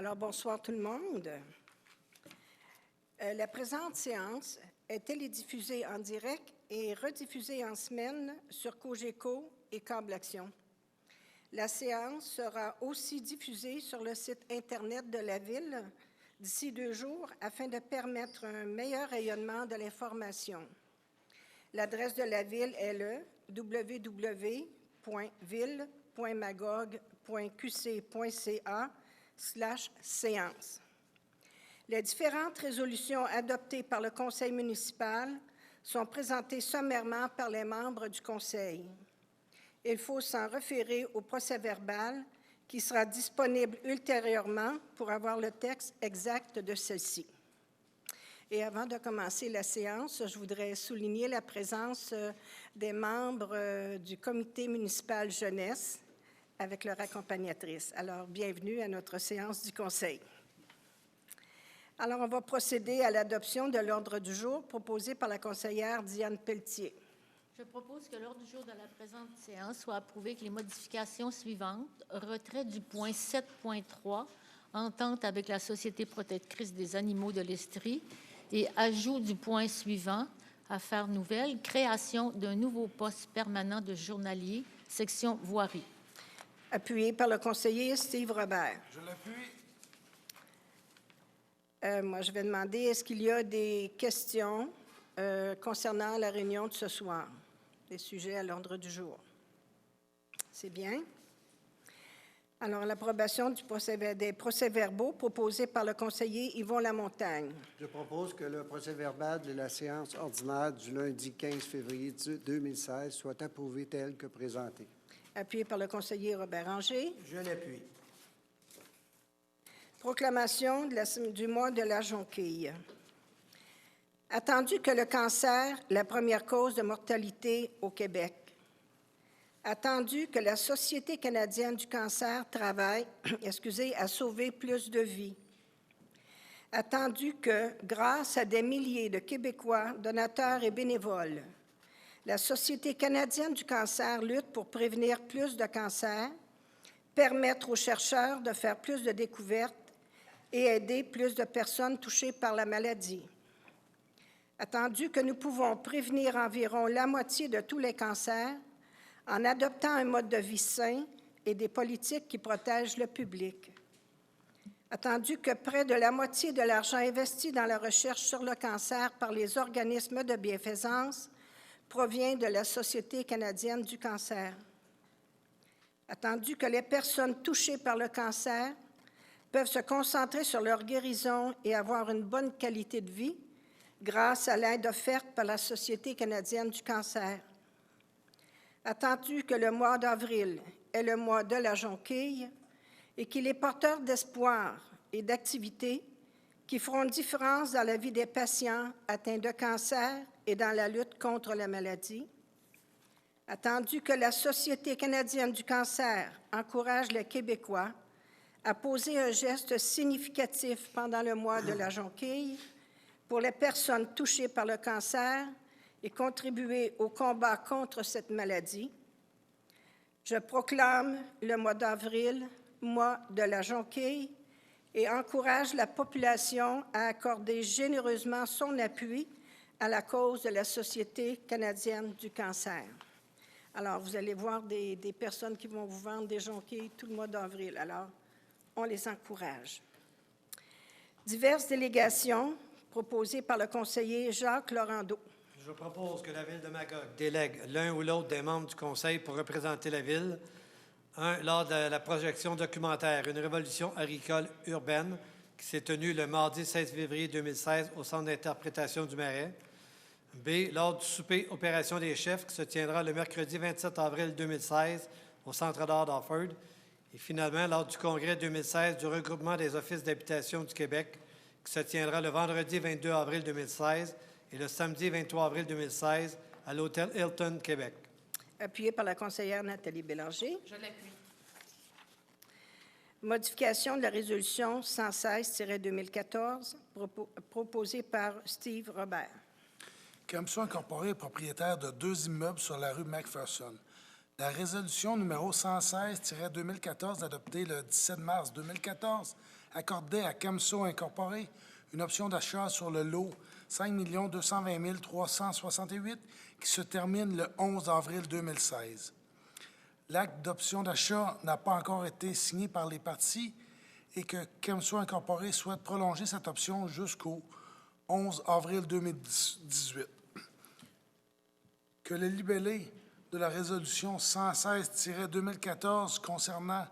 Alors, bonsoir tout le monde. La présente séance est télédiffusée en direct et rediffusée en semaine sur Cogeco et Câble Action. La séance sera aussi diffusée sur le site Internet de la Ville d'ici 2 jours afin de permettre un meilleur rayonnement de l'information. L'adresse de la Ville est le www.ville.magog.qc.ca/séance. Les différentes résolutions adoptées par le Conseil municipal sont présentées sommairement par les membres du Conseil. Il faut s'en référer au procès-verbal qui sera disponible ultérieurement pour avoir le texte exact de celle-ci. Et avant de commencer la séance, je voudrais souligner la présence des membres du comité municipal jeunesse avec leur accompagnatrice. Alors, bienvenue à notre séance du Conseil. Alors, on va procéder à l'adoption de l'ordre du jour proposé par la conseillère Diane Pelletier. Je propose que l'ordre du jour de la présente séance soit approuvé avec les modifications suivantes. Retrait du point 7.3, entente avec la Société protectrice des animaux de l'Estrie, et ajout du point suivant, affaires nouvelles, création d'un nouveau poste permanent de journalier, section voirie. Appuyé par le conseiller Steve Robert. Je l'appuie. Moi, je vais demander, est-ce qu'il y a des questions concernant la réunion de ce soir, des sujets à l'ordre du jour? C'est bien. Alors, l'approbation des procès-verbaux proposés par le conseiller Yvon Lamontagne. Je propose que le procès-verbal de la séance ordinaire du lundi 15 février 2016 soit approuvé tel que présenté. Appuyé par le conseiller Robert Anger. Je l'appuie. Proclamation du mois de la jonquille. Attendu que le cancer, la première cause de mortalité au Québec. Attendu que la Société canadienne du cancer travaille à sauver plus de vies. Attendu que, grâce à des milliers de Québécois, donateurs et bénévoles, la Société canadienne du cancer lutte pour prévenir plus de cancers, permettre aux chercheurs de faire plus de découvertes et aider plus de personnes touchées par la maladie. Attendu que nous pouvons prévenir environ la moitié de tous les cancers en adoptant un mode de vie sain et des politiques qui protègent le public. Attendu que près de la moitié de l'argent investi dans la recherche sur le cancer par les organismes de bienfaisance provient de la Société canadienne du cancer. Attendu que les personnes touchées par le cancer peuvent se concentrer sur leur guérison et avoir une bonne qualité de vie grâce à l'aide offerte par la Société canadienne du cancer. Attendu que le mois d'avril est le mois de la jonquille et qu'il est porteur d'espoir et d'activité qui feront une différence dans la vie des patients atteints de cancer et dans la lutte contre la maladie. Attendu que la Société canadienne du cancer encourage les Québécois à poser un geste significatif pendant le mois de la jonquille pour les personnes touchées par le cancer et contribuer au combat contre cette maladie. Je proclame le mois d'avril, mois de la jonquille, et encourage la population à accorder généreusement son appui à la cause de la Société canadienne du cancer. Alors, vous allez voir des personnes qui vont vous vendre des jonquilles tout le mois d'avril. Alors, on les encourage. Diverses délégations proposées par le conseiller Jacques Laurando. Je propose que la Ville de Magog délègue l'un ou l'autre des membres du Conseil pour représenter la Ville. 1. Lors de la projection documentaire « Une révolution agricole urbaine » qui s'est tenue le mardi 16 février 2016 au Centre d'interprétation du Marais. B. Lors du souper Opération des chefs qui se tiendra le mercredi 27 avril 2016 au Centre d'art d'Offord. Et finalement, lors du congrès 2016 du regroupement des offices d'habitation du Québec qui se tiendra le vendredi 22 avril 2016 et le samedi 23 avril 2016 à l'Hôtel Hilton, Québec. Appuyé par la conseillère Nathalie Bélanger. Je l'appuie. Modification de la résolution 116-2014 proposée par Steve Robert. Camso Incorporé est propriétaire de 2 immeubles sur la rue McPherson. La résolution numéro 116-2014, adoptée le 17 mars 2014, accordait à Camso Incorporé une option d'achat sur le lot 5 220 368 qui se termine le 11 avril 2016. L'acte d'option d'achat n'a pas encore été signé par les parties et que Camso Incorporé souhaite prolonger cette option jusqu'au 11 avril 2018. Que le libellé de la résolution 116-2014 concernant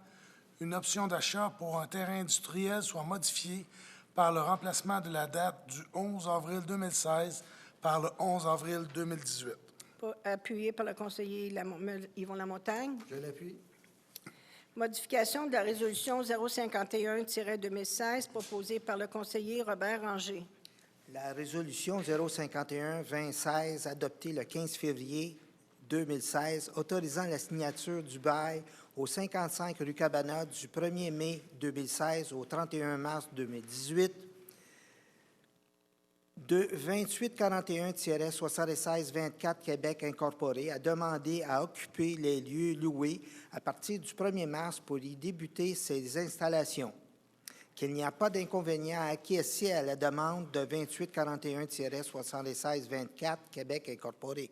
une option d'achat pour un terrain industriel soit modifié par le remplacement de la date du 11 avril 2016 par le 11 avril 2018. Appuyé par le conseiller Yvon Lamontagne. Je l'appuie. Modification de la résolution 051-2016 proposée par le conseiller Robert Ranger. La résolution 051-2016, adoptée le 15 février 2016, autorisant la signature du bail au 55 rue Cabana du 1er mai 2016 au 31 mars 2018, de 2841-76-24 Québec Incorporé a demandé à occuper les lieux loués à partir du 1er mars pour y débuter ses installations. Qu'il n'y a pas d'inconvénient à acquiescer à la demande de 2841-76-24 Québec Incorporé.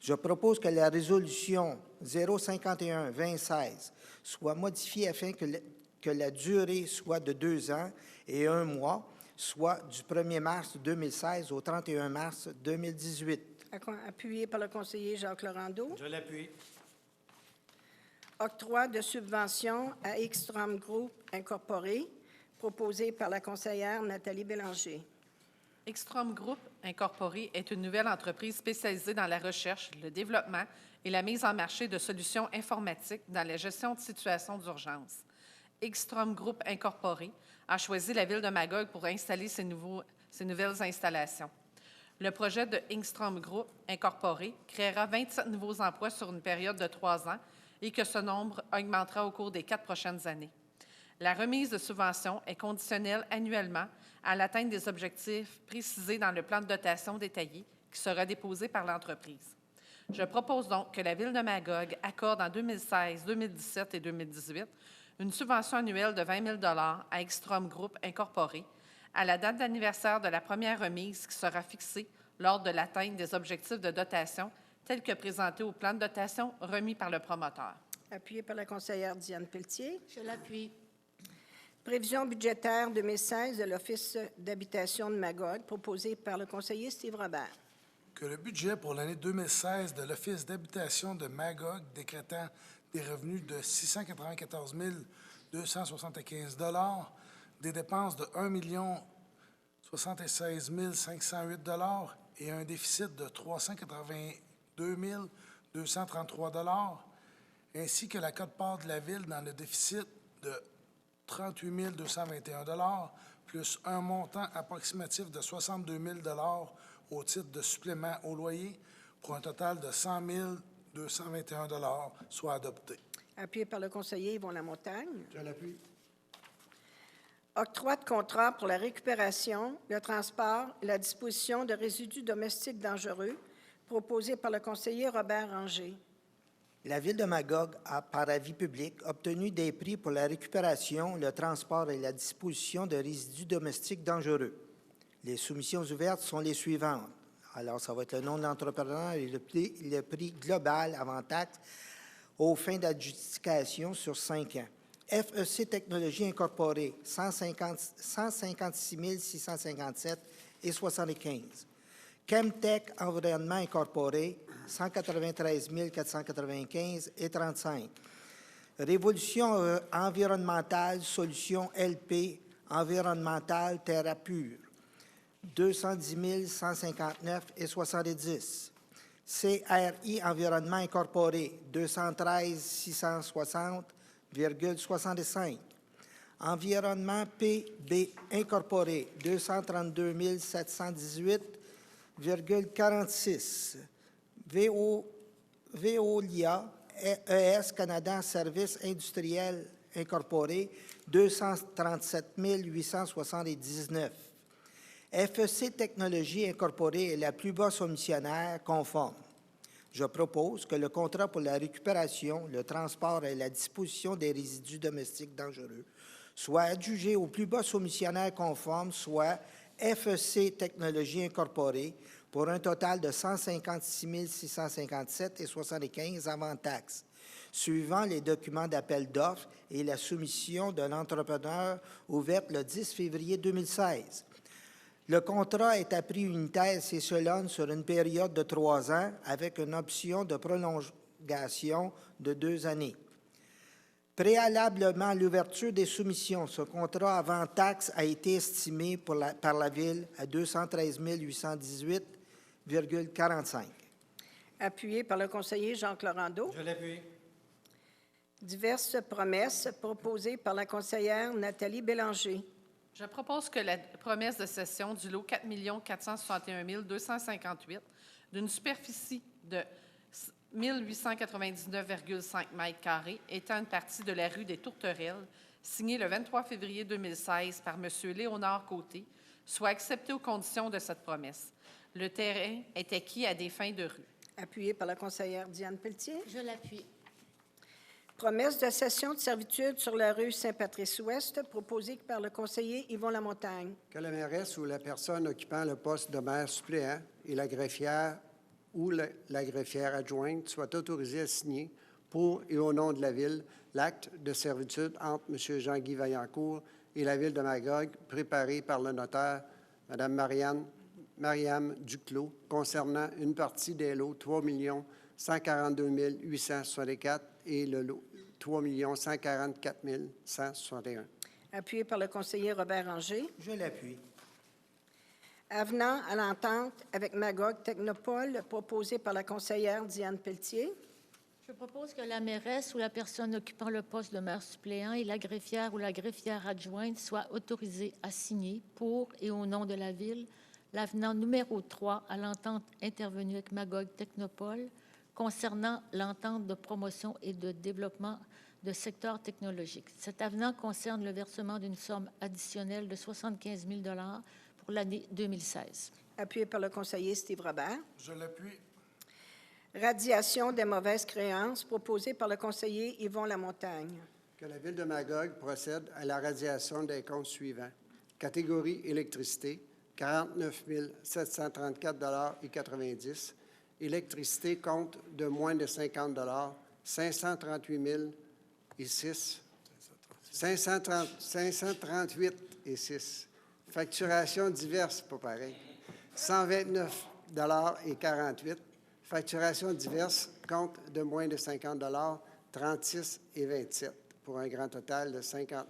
Je propose que la résolution 051-2016 soit modifiée afin que la durée soit de 2 ans et 1 mois, soit du 1er mars 2016 au 31 mars 2018. Appuyé par le conseiller Jacques Laurando. Je l'appuie. Octroi de subvention à Ekstrom Group Incorporé, proposé par la conseillère Nathalie Bélanger. Ekstrom Group Incorporé est une nouvelle entreprise spécialisée dans la recherche, le développement et la mise en marché de solutions informatiques dans la gestion de situations d'urgence. Ekstrom Group Incorporé a choisi la ville de Magog pour installer ces nouvelles installations. Le projet de Ekstrom Group Incorporé créera 27 nouveaux emplois sur une période de 3 ans et que ce nombre augmentera au cours des 4 prochaines années. La remise de subventions est conditionnelle annuellement à l'atteinte des objectifs précisés dans le plan de dotation détaillé qui sera déposé par l'entreprise. Je propose donc que la Ville de Magog accorde en 2016, 2017 et 2018 une subvention annuelle de 20 000 à Ekstrom Group Incorporé à la date d'anniversaire de la première remise qui sera fixée lors de l'atteinte des objectifs de dotation tels que présentés au plan de dotation remis par le promoteur. Appuyé par la conseillère Diane Pelletier. Je l'appuie. Prévision budgétaire 2016 de l'Office d'habitation de Magog, proposée par le conseiller Steve Robert. Que le budget pour l'année 2016 de l'Office d'habitation de Magog décrétant des revenus de 694 275 $ des dépenses de 1 076 508 $ et un déficit de 382 233 $, ainsi que la quote-part de la Ville dans le déficit de 38 221 $ plus un montant approximatif de 62 000 $ au titre de supplément au loyer pour un total de 100 221 $ soit adopté. Appuyé par le conseiller Yvon Lamontagne. Je l'appuie. Octroi de contrat pour la récupération, le transport et la disposition de résidus domestiques dangereux, proposé par le conseiller Robert Ranger. La Ville de Magog a, par avis public, obtenu des prix pour la récupération, le transport et la disposition de résidus domestiques dangereux. Les soumissions ouvertes sont les suivantes. Alors, ça va être le nom de l'entrepreneur et le prix global avant taxe aux fins d'adjudication sur 5 ans. FEC Technologies Incorporée, 156 657 et 75. Chemtech Environnement Incorporé, 193 495 et 35. Révolution environnementale Solutions LP Environnementale Terrapure, 210 159 et 70. CRI Environnement Incorporé, 213 660,65. Environnement PB Incorporé, 232 718,46. Veolia ES Canada Services Industriels Incorporé, 237 879. FEC Technologies Incorporée est la plus basse soumissionnaire conforme. Je propose que le contrat pour la récupération, le transport et la disposition des résidus domestiques dangereux soit adjugé au plus bas soumissionnaire conforme, soit FEC Technologies Incorporée, pour un total de 156 657,75 avant taxes, suivant les documents d'appel d'offres et la soumission de l'entrepreneur ouverte le 10 février 2016. Le contrat est à prix unitaire s'échelonne sur une période de 3 ans avec une option de prolongation de 2 années. Préalablement à l'ouverture des soumissions, ce contrat avant taxe a été estimé par la Ville à 213 818,45. Appuyé par le conseiller Jacques Laurendeau. Je l'appuie. Diverses promesses proposées par la conseillère Nathalie Bélanger. Je propose que la promesse de cession du lot 4 461 258 d'une superficie de 1899,5 m² étant une partie de la rue des Tourterelles, signée le 23 février 2016 par M. Léonard Côté, soit acceptée aux conditions de cette promesse. Le terrain est acquis à des fins de rue. Appuyé par la conseillère Diane Pelletier. Je l'appuie. Promesse de cession de servitude sur la rue Saint-Patrice-Ouest, proposée par le conseiller Yvon Lamontagne. Que la mairesse ou la personne occupant le poste de maire suppléant et la greffière ou la greffière adjointe soient autorisés à signer pour et au nom de la Ville l'acte de servitude entre M. Jean-Guy Vaillancourt et la Ville de Magog, préparé par le notaire Mme Mariam Duclos, concernant une partie des lots 3 142 864 et le lot 3 144 161. Appuyé par le conseiller Robert Anger. Je l'appuie. Avenant à l'entente avec Magog Technopole, proposé par la conseillère Diane Pelletier. Je propose que la mairesse ou la personne occupant le poste de maire suppléant et la greffière ou la greffière adjointe soient autorisés à signer pour et au nom de la Ville l'avenant numéro 3 à l'entente intervenue avec Magog Technopole concernant l'entente de promotion et de développement de secteurs technologiques. Cet avenant concerne le versement d'une somme additionnelle de 75 000 $ pour l'année 2016. Appuyé par le conseiller Steve Robert. Je l'appuie. Radiation des mauvaises créances, proposé par le conseiller Yvon Lamontagne. Que la Ville de Magog procède à la radiation des comptes suivants. Catégorie électricité, 49 734,90 $. Électricité, compte de moins de 50 $, 538,6 $. Facturation diverse, pas pareil, 129,48 $. Facturation diverse, compte de moins de 50 $, 36,27 $, pour un grand total de 50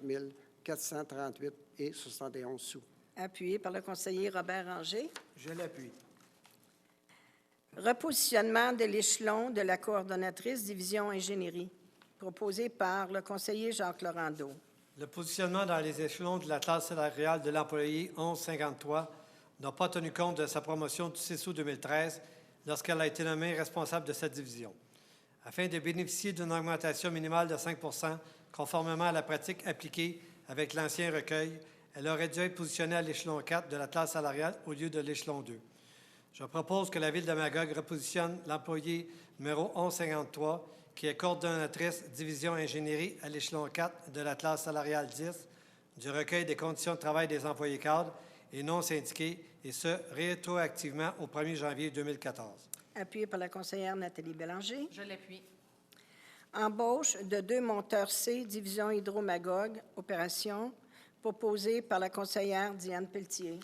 438,71 sous. Appuyé par le conseiller Robert Anger. Je l'appuie. Repositionnement de l'échelon de la coordonnatrice division ingénierie, proposé par le conseiller Jacques Laurendeau. Le positionnement dans les échelons de la classe salariale de l'employé 1153 n'a pas tenu compte de sa promotion du 6 août 2013 lorsqu'elle a été nommée responsable de cette division. Afin de bénéficier d'une augmentation minimale de 5 % conformément à la pratique appliquée avec l'ancien recueil, elle aurait dû être positionnée à l'échelon 4 de la classe salariale au lieu de l'échelon 2. Je propose que la Ville de Magog repositionne l'employé numéro 1153, qui est coordonnatrice division ingénierie à l'échelon 4 de la classe salariale 10 du recueil des conditions de travail des employés cadres et non syndiqués, et ce, rétroactivement au 1er janvier 2014. Appuyé par la conseillère Nathalie Bélanger. Je l'appuie. Embauche de 2 monteurs C, division Hydro-Magog, opération, proposé par la conseillère Diane Pelletier.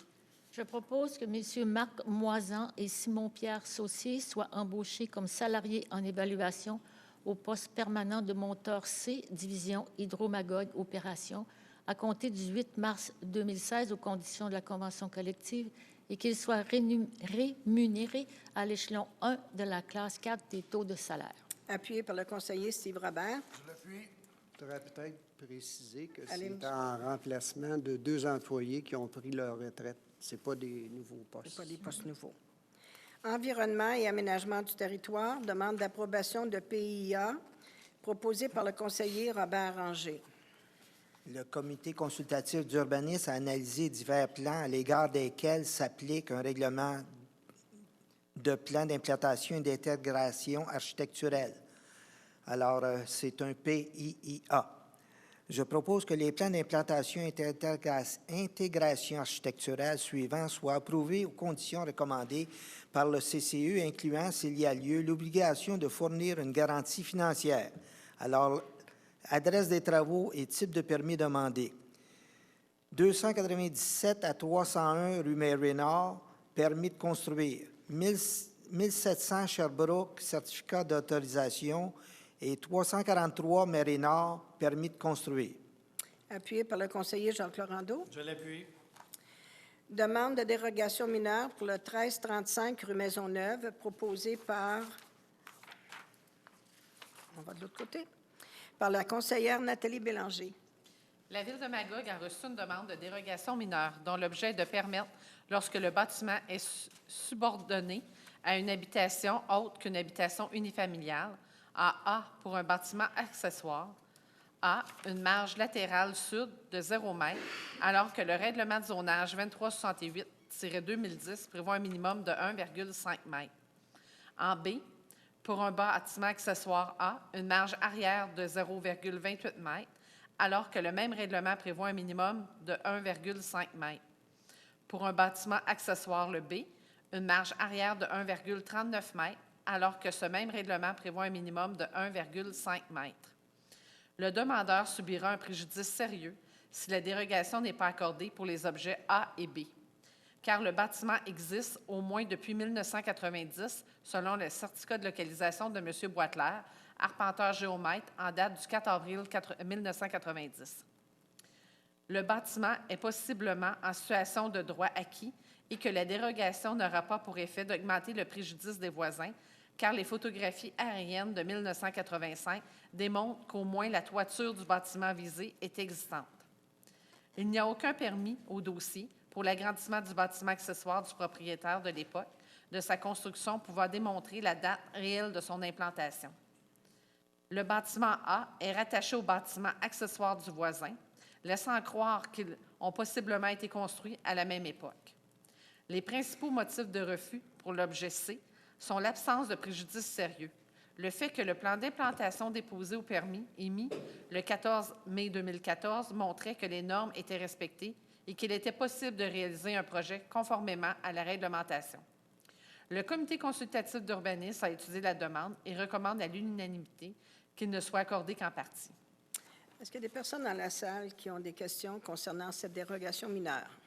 Je propose que M. Marc Moisan et Simon-Pierre Saucier soient embauchés comme salariés en évaluation au poste permanent de monteur C, division Hydro-Magog Opération, à compter du 8 mars 2016 aux conditions de la convention collective et qu'ils soient rémunérés à l'échelon 1 de la classe 4 des taux de salaire. Appuyé par le conseiller Steve Robert. Je l'appuie. Je voudrais peut-être préciser que Allez, c'est en remplacement de 2 employés qui ont pris leur retraite. Ce n'est pas des nouveaux postes. Ce pas des postes nouveaux. Environnement et aménagement du territoire, demande d'approbation de PIA, proposé par le conseiller Robert Anger. Le comité consultatif d'urbanisme a analysé divers plans à l'égard desquels s'applique un règlement de plan d'implantation et d'intégration architecturelle. Alors, c'est un PIIA. Je propose que les plans d'implantation et d'intégration architecturale suivants soient approuvés aux conditions recommandées par le CCE, incluant, s'il y a lieu, l'obligation de fournir une garantie financière. Alors, adresse des travaux et type de permis demandé. 297 à 301 rue Mary-Nord, permis de construire. 1700 Sherbrooke, certificat d'autorisation. Et 343 Mary-Nord, permis de construire. Appuyé par le conseiller Jacques Laurendeau. Je l'appuie. Demande de dérogation mineure pour le 1335 rue Maisonneuve, proposée par... On va de l'autre côté. Par la conseillère Nathalie Bélanger. La Ville de Magog a reçu une demande de dérogation mineure dont l'objet est de permettre, lorsque le bâtiment est subordonné à une habitation autre qu'une habitation unifamiliale, A pour un bâtiment accessoire, A, une marge latérale sud de 0 m, alors que le règlement de zonage 2368-2010 prévoit un minimum de 1,5 m. En B, pour un bâtiment accessoire A, une marge arrière de 0,28 m, alors que le même règlement prévoit un minimum de 1,5 m. Pour un bâtiment accessoire le B, une marge arrière de 1,39 m, alors que ce même règlement prévoit un minimum de 1,5 m. Le demandeur subira un préjudice sérieux si la dérogation n'est pas accordée pour les objets A et B, car le bâtiment existe au moins depuis 1990, selon le certificat de localisation de M. Boitler, arpenteur géomètre, en date du 4 avril 1990. Le bâtiment est possiblement en situation de droit acquis et que la dérogation n'aura pas pour effet d'augmenter le préjudice des voisins, car les photographies aériennes de 1985 démontrent qu'au moins la toiture du bâtiment visé est existante. Il n'y a aucun permis au dossier pour l'agrandissement du bâtiment accessoire du propriétaire de l'époque, de sa construction pouvant démontrer la date réelle de son implantation. Le bâtiment A est rattaché au bâtiment accessoire du voisin, laissant croire qu'ils ont possiblement été construits à la même époque. Les principaux motifs de refus pour l'objet C sont l'absence de préjudice sérieux, le fait que le plan d'implantation déposé au permis émis le 14 mai 2014 montrait que les normes étaient respectées et qu'il était possible de réaliser un projet conformément à la réglementation. Le comité consultatif d'urbanisme a étudié la demande et recommande à l'unanimité qu'il ne soit accordé qu'en partie. Est-ce qu'il y a des personnes dans la salle qui ont des questions concernant cette dérogation mineure?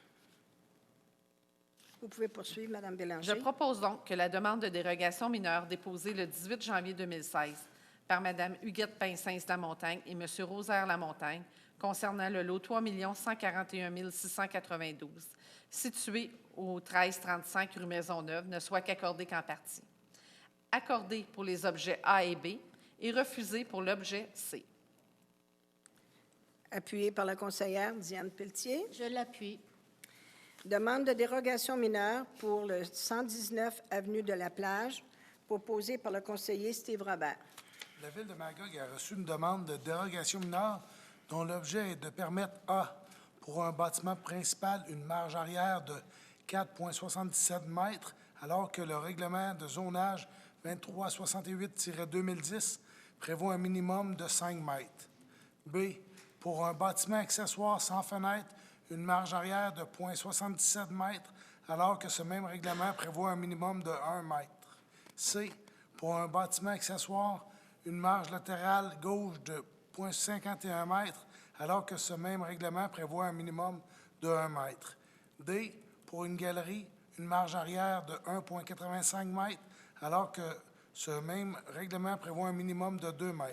Vous pouvez poursuivre, Mme Bélanger. Je propose donc que la demande de dérogation mineure déposée le 18 janvier 2016 par Mme Huguette Pincens-Lamontagne et M. Rosaire Lamontagne concernant le lot 3 141 692, situé au 1335 rue Maisonneuve, ne soit qu'accordée qu'en partie. Accordée pour les objets A et B et refusée pour l'objet C. Appuyé par la conseillère Diane Pelletier. Je l'appuie. Demande de dérogation mineure pour le 119 avenue de la Plage, proposée par le conseiller Steve Robert. La Ville de Magog a reçu une demande de dérogation mineure dont l'objet est de permettre A, pour un bâtiment principal, une marge arrière de 4,77 m, alors que le règlement de zonage 2368-2010 prévoit un minimum de 5 m. B, pour un bâtiment accessoire sans fenêtre, une marge arrière de 0,77 m, alors que ce même règlement prévoit un minimum de 1 m. C, pour un bâtiment accessoire, une marge latérale gauche de 0,51 m, alors que ce même règlement prévoit un minimum de 1 m. D, pour une galerie, une marge arrière de 1,85 m, alors que ce même règlement prévoit un minimum de 2 m.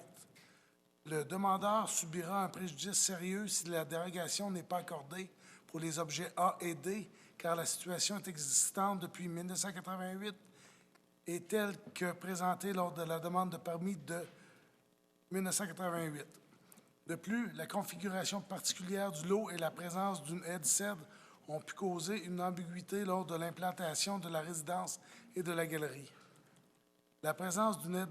Le demandeur subira un préjudice sérieux si la dérogation n'est pas accordée pour les objets A et D, car la situation est existante depuis 1988 et telle que présentée lors de la demande de permis de 1988. De plus, la configuration particulière du lot et la présence d'une haie de cèdre ont pu causer une ambiguïté lors de l'implantation de la résidence et de la galerie. La présence d'une haie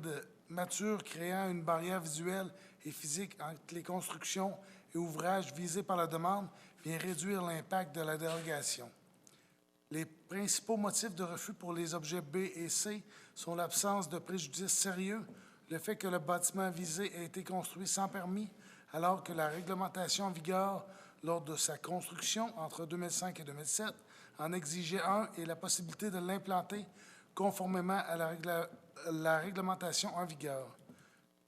mature créant une barrière visuelle et physique entre les constructions et ouvrages visés par la demande vient réduire l'impact de la dérogation. Les principaux motifs de refus pour les objets B et C sont l'absence de préjudice sérieux, le fait que le bâtiment visé a été construit sans permis, alors que la réglementation en vigueur lors de sa construction entre 2005 et 2007 en exigeait un et la possibilité de l'implanter conformément à la réglementation en vigueur.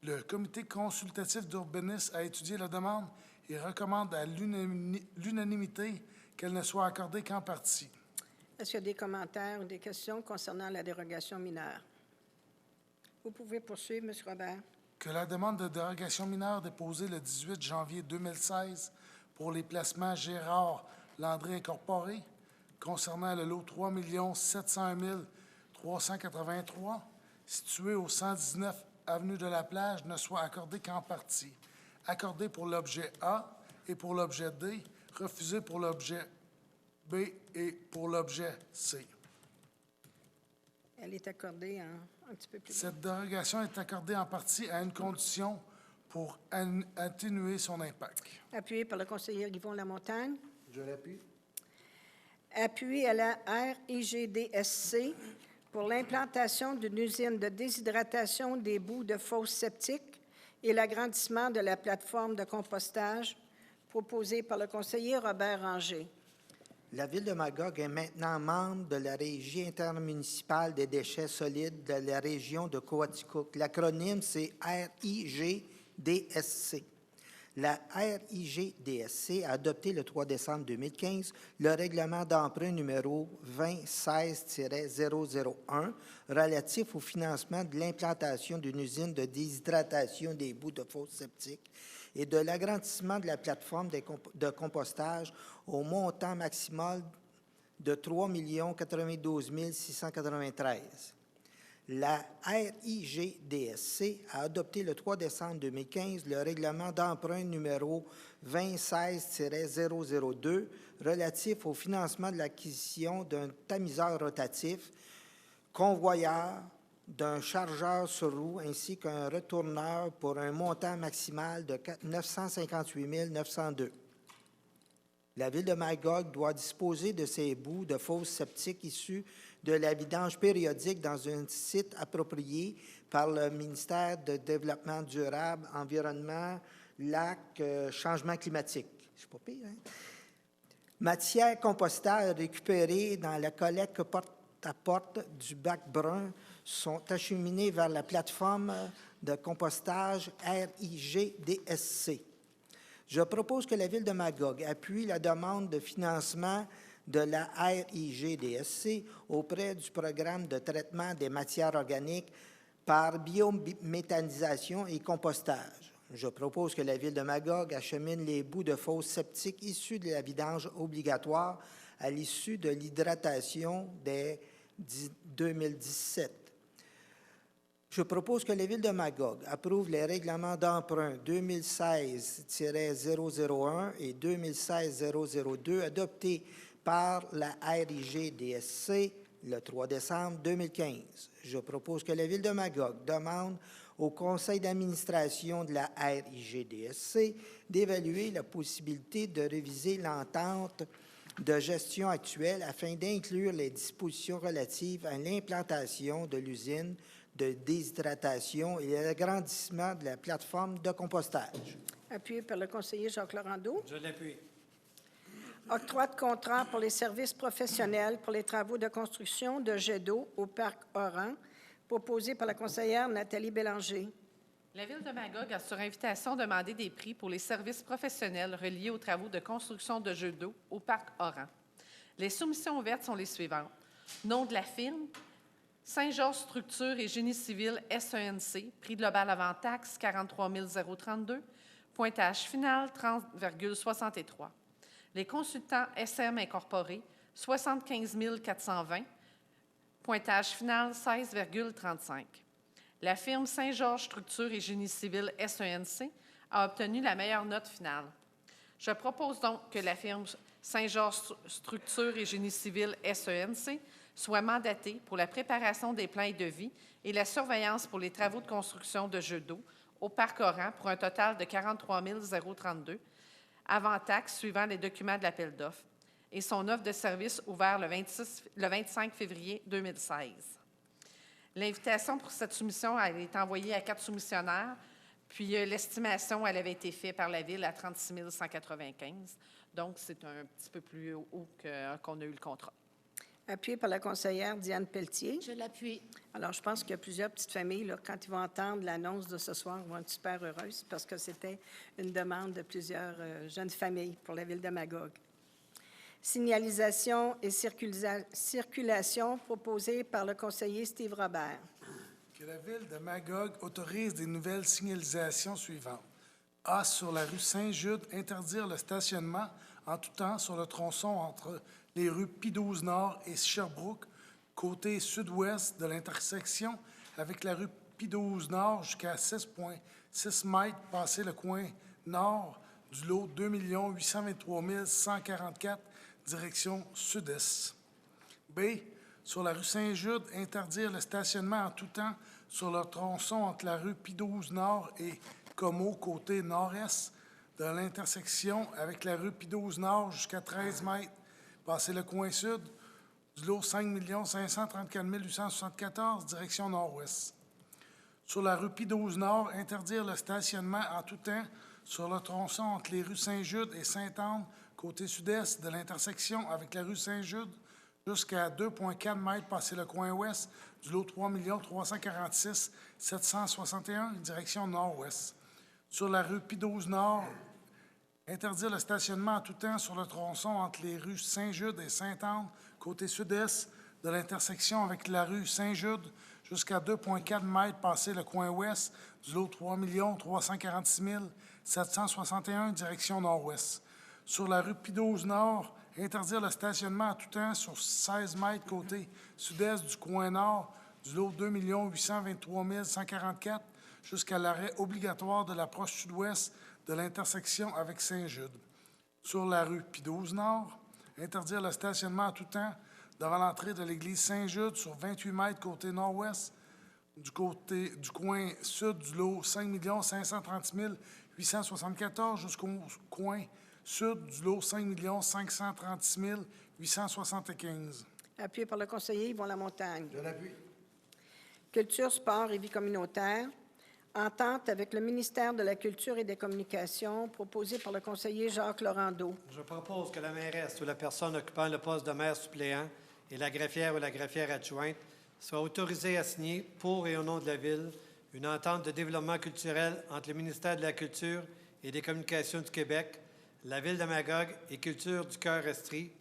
Le comité consultatif d'urbanisme a étudié la demande et recommande à l'unanimité qu'elle ne soit accordée qu'en partie. Est-ce qu'il y a des commentaires ou des questions concernant la dérogation mineure? Vous pouvez poursuivre, M. Robert. Que la demande de dérogation mineure déposée le 18 janvier 2016 pour les placements Gérard Landry Incorporé concernant le lot 3 701 383 situé au 119 avenue de la Plage ne soit accordée qu'en partie. Accordée pour l'objet A et pour l'objet D, refusée pour l'objet B et pour l'objet C. Elle est accordée un petit peu plus loin. Cette dérogation est accordée en partie à une condition pour atténuer son impact. Appuyé par le conseiller Yvon Lamontagne. Je l'appuie. Appui à la RIGDSC pour l'implantation d'une usine de déshydratation des boues de fosses septiques et l'agrandissement de la plateforme de compostage proposée par le conseiller Robert Ranger. La Ville de Magog est maintenant membre de la Régie intermunicipale des déchets solides de la région de Coaticook. L'acronyme, c'est RIGDSC. La RIGDSC a adopté le 3 décembre 2015 le règlement d'emprunt numéro 2016-001 relatif au financement de l'implantation d'une usine de déshydratation des boues de fosses septiques et de l'agrandissement de la plateforme de compostage au montant maximal de 3 092 693. La RIGDSC a adopté le 3 décembre 2015 le règlement d'emprunt numéro 2016-002 relatif au financement de l'acquisition d'un tamiseur rotatif, convoyeur, d'un chargeur sur roue ainsi qu'un retourneur pour un montant maximal de 958 902. La Ville de Magog doit disposer de ces boues de fosses septiques issues de la vidange périodique dans un site approprié par le ministère de Développement durable, Environnement, Lac, Changement climatique. C'est pas pire, hein? Matière compostable récupérée dans la collecte porte-à-porte du bac brun sont acheminées vers la plateforme de compostage RIGDSC. Je propose que la Ville de Magog appuie la demande de financement de la RIGDSC auprès du programme de traitement des matières organiques par biométhanisation et compostage. Je propose que la Ville de Magog achemine les boues de fosses septiques issues de la vidange obligatoire à l'issue de l'hydratation dès 2017. Je propose que la Ville de Magog approuve les règlements d'emprunt 2016-001 et 2016-002 adoptés par la RIGDSC le 3 décembre 2015. Je propose que la Ville de Magog demande au conseil d'administration de la RIGDSC d'évaluer la possibilité de réviser l'entente de gestion actuelle afin d'inclure les dispositions relatives à l'implantation de l'usine de déshydratation et l'agrandissement de la plateforme de compostage. Appuyé par le conseiller Jacques Laurando. Je l'appuie. Octroi de contrat pour les services professionnels pour les travaux de construction de jets d'eau au parc Oran, proposé par la conseillère Nathalie Bélanger. La Ville de Magog a sur invitation demandé des prix pour les services professionnels reliés aux travaux de construction de jets d'eau au parc Oran. Les soumissions ouvertes sont les suivantes. Nom de la firme, Saint-Georges Structures et Génie civil SENC, prix global avant taxe 43 032, pointage final 30,63. Les consultants SM Incorporés, 75 420, pointage final 16,35. La firme Saint-Georges Structures et Génie civil SENC a obtenu la meilleure note finale. Je propose donc que la firme Saint-Georges Structures et Génie civil SENC soit mandatée pour la préparation des plans et devis et la surveillance pour les travaux de construction de jeux d'eau au parc Oran pour un total de 43 032, avant taxe suivant les documents de l'appel d'offres, et son offre de service ouvert le 25 février 2016. L'invitation pour cette soumission a été envoyée à 4 soumissionnaires, Puis l'estimation, elle avait été faite par la Ville à 36 195. Donc, c'est un petit peu plus haut qu'on a eu le contrat. Appuyé par la conseillère Diane Pelletier. Je l'appuie. Alors, je pense qu'il y a plusieurs petites familles, là, quand ils vont entendre l'annonce de ce soir, vont être super heureuses parce que c'était une demande de plusieurs jeunes familles pour la ville de Magog. Signalisation et circulation proposée par le conseiller Steve Robert. Que la Ville de Magog autorise des nouvelles signalisations suivantes. A. Sur la rue Saint-Jude, interdire le stationnement en tout temps sur le tronçon entre les rues Pie-12-Nord et Sherbrooke, côté sud-ouest de l'intersection avec la rue Pie-12-Nord jusqu'à 6,6 mètres, passé le coin nord du lot 2 823 144, direction sud-est. B. Sur la rue Saint-Jude, interdire le stationnement en tout temps sur le tronçon entre la rue Pie-12-Nord et Comeau, côté nord-est de l'intersection avec la rue Pie-12-Nord jusqu'à 13 mètres, passé le coin sud du lot 5 534 874, direction nord-ouest. Sur la rue Pie-12-Nord, interdire le stationnement en tout temps sur le tronçon entre les rues Saint-Jude et Sainte-Anne, côté sud-est de l'intersection avec la rue Saint-Jude, jusqu'à 2,4 mètres, passé le coin ouest du lot 3 346 761, direction nord-ouest. Sur la rue Pie-12-Nord, interdire le stationnement en tout temps sur le tronçon entre les rues Saint-Jude et Sainte-Anne, côté sud-est de l'intersection avec la rue Saint-Jude, jusqu'à 2,4 mètres, passé le coin ouest du lot 3 346 761, direction nord-ouest. Sur la rue Pie-12-Nord, interdire le stationnement en tout temps sur 16 mètres, côté sud-est du coin nord du lot 2 823 144, jusqu'à l'arrêt obligatoire de l'approche sud-ouest de l'intersection avec Saint-Jude. Sur la rue Pie-12-Nord, interdire le stationnement en tout temps devant l'entrée de l'église Saint-Jude sur 28 mètres côté nord-ouest du coin sud du lot 5 530 874 jusqu'au coin sud du lot 5 536 875. Appuyé par le conseiller Yvon Lamontagne. Je l'appuie. Culture, sport et vie communautaire. Entente avec le ministère de la Culture et des Communications, proposée par le conseiller Jacques Laurendeau. Je propose que la mairesse ou la personne occupant le poste de maire suppléant et la greffière ou la greffière adjointe soient autorisées à signer, pour et au nom de la Ville, une entente de développement culturel entre le ministère de la Culture et des Communications du Québec, la Ville de Magog et Culture du Cœur-Estrie.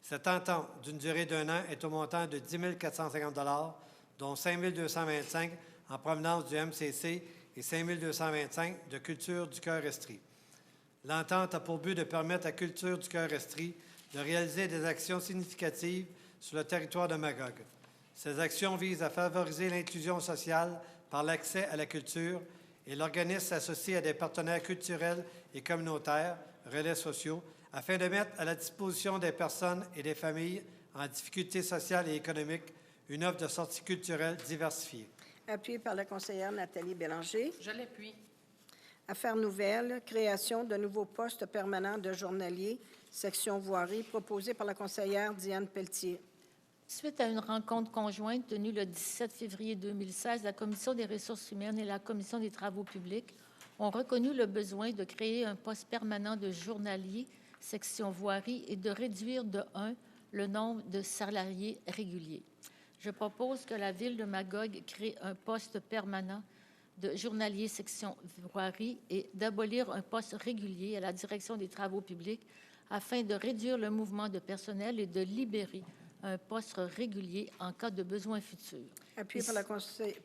Cette entente, d'une durée d'1 an, est au montant de 10 450 $, dont 5 225 en provenance du MCC et 5 225 de Culture du Cœur-Estrie. L'entente a pour but de permettre à Culture du Cœur-Estrie de réaliser des actions significatives sur le territoire de Magog. Ces actions visent à favoriser l'inclusion sociale par l'accès à la culture et l'organisme s'associe à des partenaires culturels et communautaires, relais sociaux, afin de mettre à la disposition des personnes et des familles en difficulté sociale et économique une offre de sortie culturelle diversifiée. Appuyé par la conseillère Nathalie Bélanger. Je l'appuie. Affaires nouvelles, création de nouveaux postes permanents de journaliers, section voirie, proposé par la conseillère Diane Pelletier. Suite à une rencontre conjointe tenue le 17 février 2016, la Commission des ressources humaines et la Commission des travaux publics ont reconnu le besoin de créer un poste permanent de journalier, section voirie, et de réduire de 1 le nombre de salariés réguliers. Je propose que la Ville de Magog crée un poste permanent de journalier section voirie et d'abolir un poste régulier à la direction des travaux publics afin de réduire le mouvement de personnel et de libérer un poste régulier en cas de besoin futur. Appuyé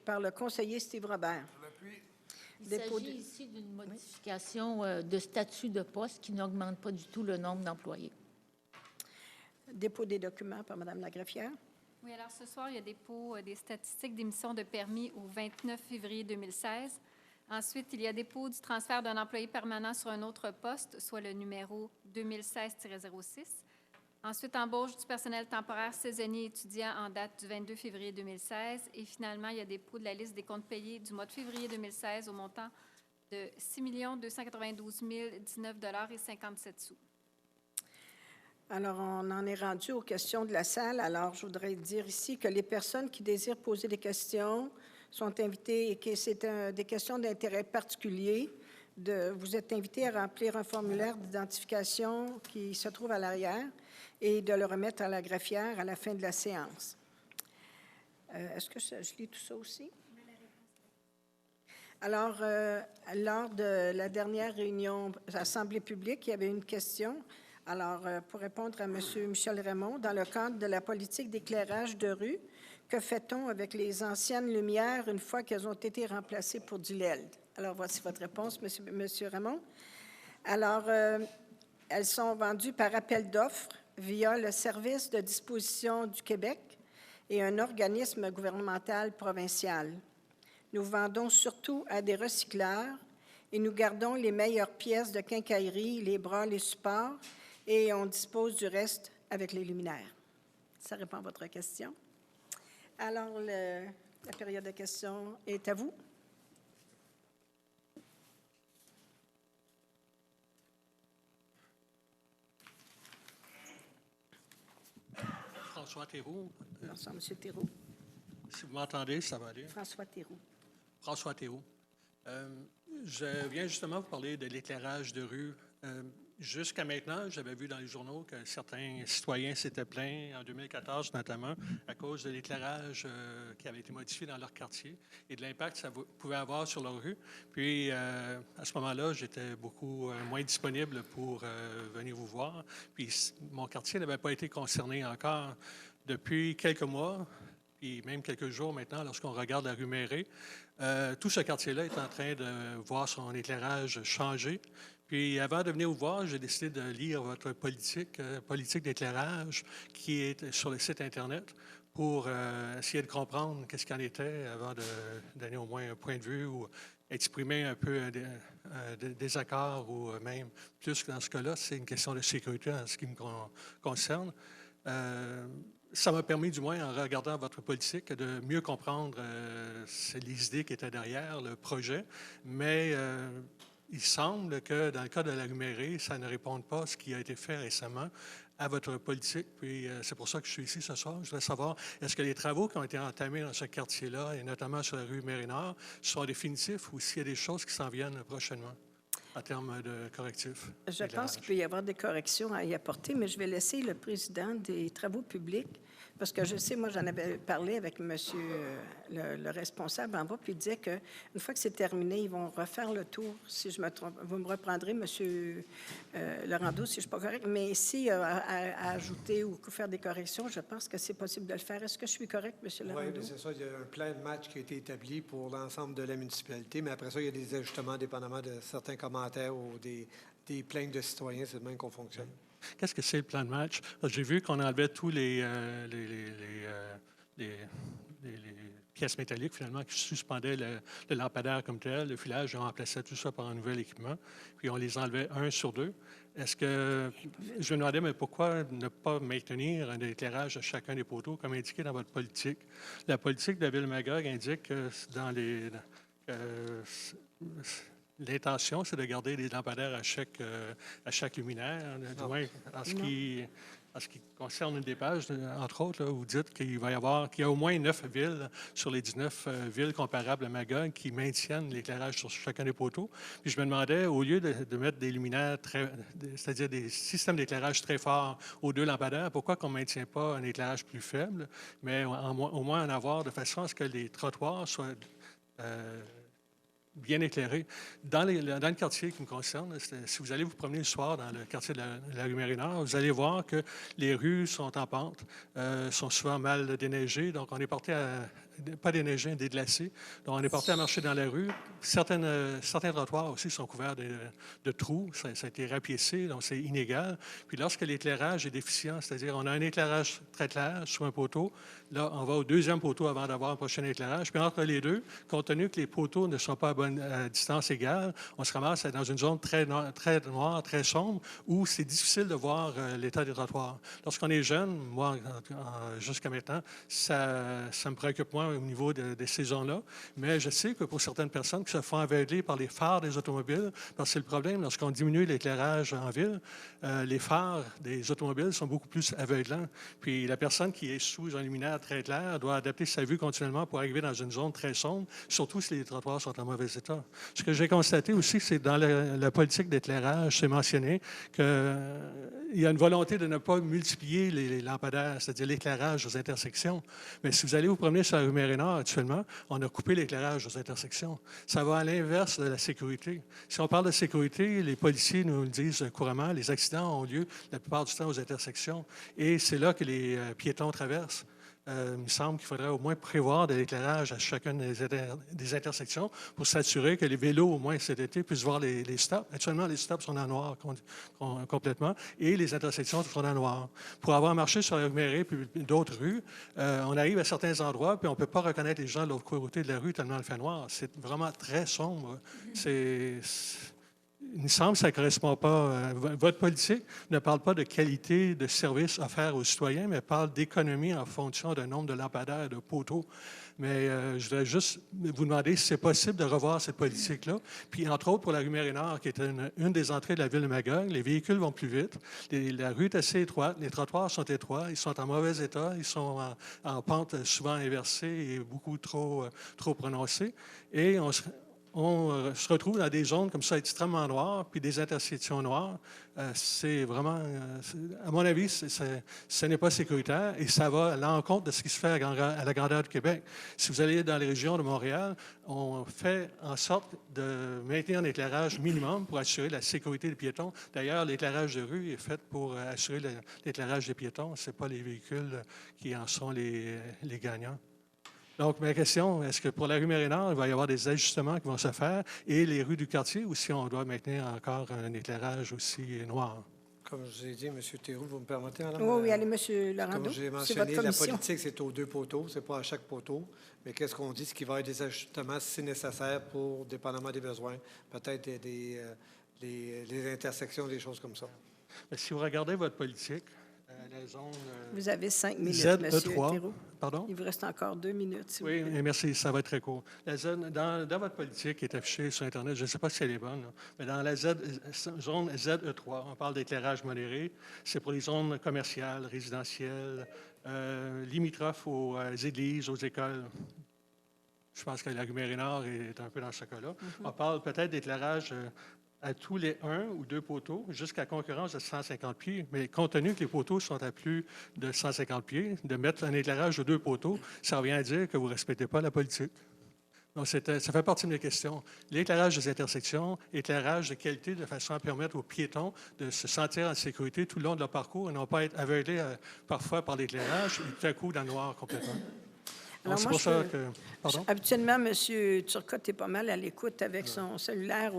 par le conseiller Steve Robert. Il s'agit ici d'une modification de statut de poste qui n'augmente pas du tout le nombre d'employés. Dépôt des documents par Mme la greffière. Oui, alors ce soir, il y a dépôt des statistiques d'émission de permis au 29 février 2016. Ensuite, il y a dépôt du transfert d'un employé permanent sur un autre poste, soit le numéro 2016-06. Ensuite, embauche du personnel temporaire saisonnier étudiant en date du 22 février 2016. Et finalement, il y a dépôt de la liste des comptes payés du mois de février 2016 au montant de 6 292 019,57 $. Alors, on en est rendu aux questions de la salle. Alors, je voudrais dire ici que les personnes qui désirent poser des questions sont invités et que c'est des questions d'intérêt particulier. Vous êtes invités à remplir un formulaire d'identification qui se trouve à l'arrière et de le remettre à la greffière à la fin de la séance. Est-ce que je lis tout ça aussi? Alors, lors de la dernière réunion Assemblée publique, il y avait une question. Alors, pour répondre à M. Michel Raymond, dans le cadre de la politique d'éclairage de rue, que fait-on avec les anciennes lumières une fois qu'elles ont été remplacées pour du LED? Alors, voici votre réponse, M. Raymond. Alors, elles sont vendues par appel d'offres via le Service de disposition du Québec et un organisme gouvernemental provincial. Nous vendons surtout à des recycleurs et nous gardons les meilleures pièces de quincaillerie, les bras, les supports, et on dispose du reste avec les luminaires. Ça répond à votre question. Alors, la période de questions est à vous. François Théroux. Bonsoir, M. Théroux. Si vous m'entendez, ça va aller. François Théroux. François Théroux. Je viens justement vous parler de l'éclairage de rue. Jusqu'à maintenant, j'avais vu dans les journaux que certains citoyens s'étaient plaints, en 2014 notamment, à cause de l'éclairage qui avait été modifié dans leur quartier et de l'impact que ça pouvait avoir sur leur rue. Puis, à ce moment-là, j'étais beaucoup moins disponible pour venir vous voir. Puis, mon quartier n'avait pas été concerné encore. Depuis quelques mois, puis même quelques jours maintenant, lorsqu'on regarde la rue Méré, tout ce quartier-là est en train de voir son éclairage changer. Puis avant de venir vous voir, j'ai décidé de lire votre politique d'éclairage qui est sur le site Internet pour essayer de comprendre qu'est-ce qu'il en était avant de donner au moins un point de vue ou exprimer un peu un désaccord ou même plus que dans ce cas-là, c'est une question de sécurité en ce qui me concerne. Ça m'a permis, du moins, en regardant votre politique, de mieux comprendre les idées qui étaient derrière le projet, mais il semble que, dans le cas de la rue Méré, ça ne réponde pas à ce qui a été fait récemment à votre politique. Puis c'est pour ça que je suis ici ce soir. Je voudrais savoir, est-ce que les travaux qui ont été entamés dans ce quartier-là, et notamment sur la rue Méré-Nord, sont définitifs ou s'il y a des choses qui s'en viennent prochainement en termes de correctifs? Je pense qu'il peut y avoir des corrections à y apporter, mais je vais laisser le président des travaux publics, parce que je sais, moi, j'en avais parlé avec monsieur le responsable en bas, puis il disait qu'une fois que c'est terminé, ils vont refaire le tour. Si je me trompe, vous me reprendrez, monsieur Laurando, si je ne suis pas correct. Mais ici, à ajouter ou faire des corrections, je pense que c'est possible de le faire. Est-ce que je suis correct, monsieur Laurando? Oui, c'est ça. Il y a un plan de match qui a été établi pour l'ensemble de la municipalité, mais après ça, il y a des ajustements dépendamment de certains commentaires ou des plaintes de citoyens. C'est de même qu'on fonctionne. Qu'est-ce que c'est le plan de match? J'ai vu qu'on enlevait tous les pièces métalliques, finalement, qui suspendaient le lampadaire comme tel, le filage, on remplaçait tout ça par un nouvel équipement, puis on les enlevait un sur deux. Est-ce que, je me demandais, mais pourquoi ne pas maintenir un éclairage à chacun des poteaux, comme indiqué dans votre politique? La politique de la Ville-Magog indique que dans les... L'intention, c'est de garder des lampadaires à chaque luminaire, du moins en ce qui concerne une des pages, entre autres, là, vous dites qu'il y a au moins 9 villes sur les 19 villes comparables à Magog qui maintiennent l'éclairage sur chacun des poteaux. Puis je me demandais, au lieu de mettre des luminaires, c'est-à-dire des systèmes d'éclairage très forts aux 2 lampadaires, pourquoi qu'on ne maintient pas un éclairage plus faible, mais au moins en avoir de façon à ce que les trottoirs soient bien éclairé. Dans le quartier qui me concerne, si vous allez vous promener le soir dans le quartier de la rue Méré-Nord, vous allez voir que les rues sont en pente, sont souvent mal déneigées, donc on est porté à... pas déneigé, déglacé. Donc, on est porté à marcher dans la rue. Certains trottoirs aussi sont couverts de trous. Ça a été rapiécé, donc c'est inégal. Puis lorsque l'éclairage est déficient, c'est-à-dire on a un éclairage très clair sur un poteau, là, on va au 2e poteau avant d'avoir un prochain éclairage. Puis entre les deux, compte tenu que les poteaux ne sont pas à distance égale, on se ramasse dans une zone très noire, très sombre, où c'est difficile de voir l'état des trottoirs. Lorsqu'on est jeune, moi, jusqu'à maintenant, ça me préoccupe moins justement au niveau de ces zones-là. Mais je sais que pour certaines personnes qui se font aveugler par les phares des automobiles, parce que c'est le problème, lorsqu'on diminue l'éclairage en ville, les phares des automobiles sont beaucoup plus aveuglants. Puis la personne qui est sous un luminaire très clair doit adapter sa vue continuellement pour arriver dans une zone très sombre, surtout si les trottoirs sont en mauvais état. Ce que j'ai constaté aussi, c'est dans la politique d'éclairage, c'est mentionné qu'il y a une volonté de ne pas multiplier les lampadaires, c'est-à-dire l'éclairage aux intersections. Mais si vous allez vous promener sur la rue Mérinard actuellement, on a coupé l'éclairage aux intersections. Ça va à l'inverse de la sécurité. Si on parle de sécurité, les policiers nous le disent couramment, les accidents ont lieu la plupart du temps aux intersections. Et c'est là que les piétons traversent. Il me semble qu'il faudrait au moins prévoir de l'éclairage à chacune des intersections pour s'assurer que les vélos, au moins cet été, puissent voir les stops. Actuellement, les stops sont en noir complètement et les intersections sont en noir. Pour avoir marché sur la rue Méré et d'autres rues, on arrive à certains endroits puis on ne peut pas reconnaître les gens de l'autre côté de la rue tellement le fait noir. C'est vraiment très sombre. Il me semble que ça ne correspond pas. Votre politique ne parle pas de qualité de service offert aux citoyens, mais parle d'économie en fonction d'un nombre de lampadaires, de poteaux. Mais je voudrais juste vous demander si c'est possible de revoir cette politique-là. Puis, entre autres, pour la rue Mérinard, qui est une des entrées de la ville de Magog, les véhicules vont plus vite. La rue est assez étroite, les trottoirs sont étroits, ils sont en mauvais état, ils sont en pente souvent inversée et beaucoup trop prononcée. Et on se retrouve dans des zones comme ça extrêmement noires, puis des intersections noires. C'est vraiment, à mon avis, ce n'est pas sécuritaire et ça va à l'encontre de ce qui se fait à la grandeur du Québec. Si vous allez dans les régions de Montréal, on fait en sorte de maintenir un éclairage minimum pour assurer la sécurité des piétons. D'ailleurs, l'éclairage de rue est fait pour assurer l'éclairage des piétons. Ce n'est pas les véhicules qui en sont les gagnants. Donc, ma question, est-ce que pour la rue Mérinard, il va y avoir des ajustements qui vont se faire et les rues du quartier ou si on doit maintenir encore un éclairage aussi noir? Comme je vous ai dit, M. Théroux, vous me permettez, madame? Oui, allez, M. Lorando. Comme j'ai mentionné, la politique, c'est aux 2 poteaux, c'est pas à chaque poteau. Mais qu'est-ce qu'on dit? C'est qu'il va y avoir des ajustements si nécessaire pour, dépendamment des besoins, peut-être les intersections, des choses comme ça. Mais si vous regardez votre politique, la zone Vous avez 5 minutes, M. Théroux. Pardon? Il vous reste encore 2 minutes, s'il vous Oui, plaît. merci, ça va être très court. La zone, dans votre politique qui est affichée sur Internet, je ne sais pas si elle est bonne, là, mais dans la zone ZE3, on parle d'éclairage modéré. C'est pour les zones commerciales, résidentielles, limitrophes aux églises, aux écoles. Je pense que la rue Mérinard est un peu dans ce cas-là. On parle peut-être d'éclairage à tous les 1 ou 2 poteaux, jusqu'à concurrence de 150 pieds. Mais compte tenu que les poteaux sont à plus de 150 pieds, de mettre un éclairage de 2 poteaux, ça revient à dire que vous ne respectez pas la politique. Donc, ça fait partie de mes questions. L'éclairage des intersections, éclairage de qualité de façon à permettre aux piétons de se sentir en sécurité tout le long de leur parcours et non pas être aveuglés parfois par l'éclairage et tout à coup dans le noir complètement. Donc, c'est pour ça que... Pardon? Habituellement, M. Turcotte est pas mal à l'écoute avec son cellulaire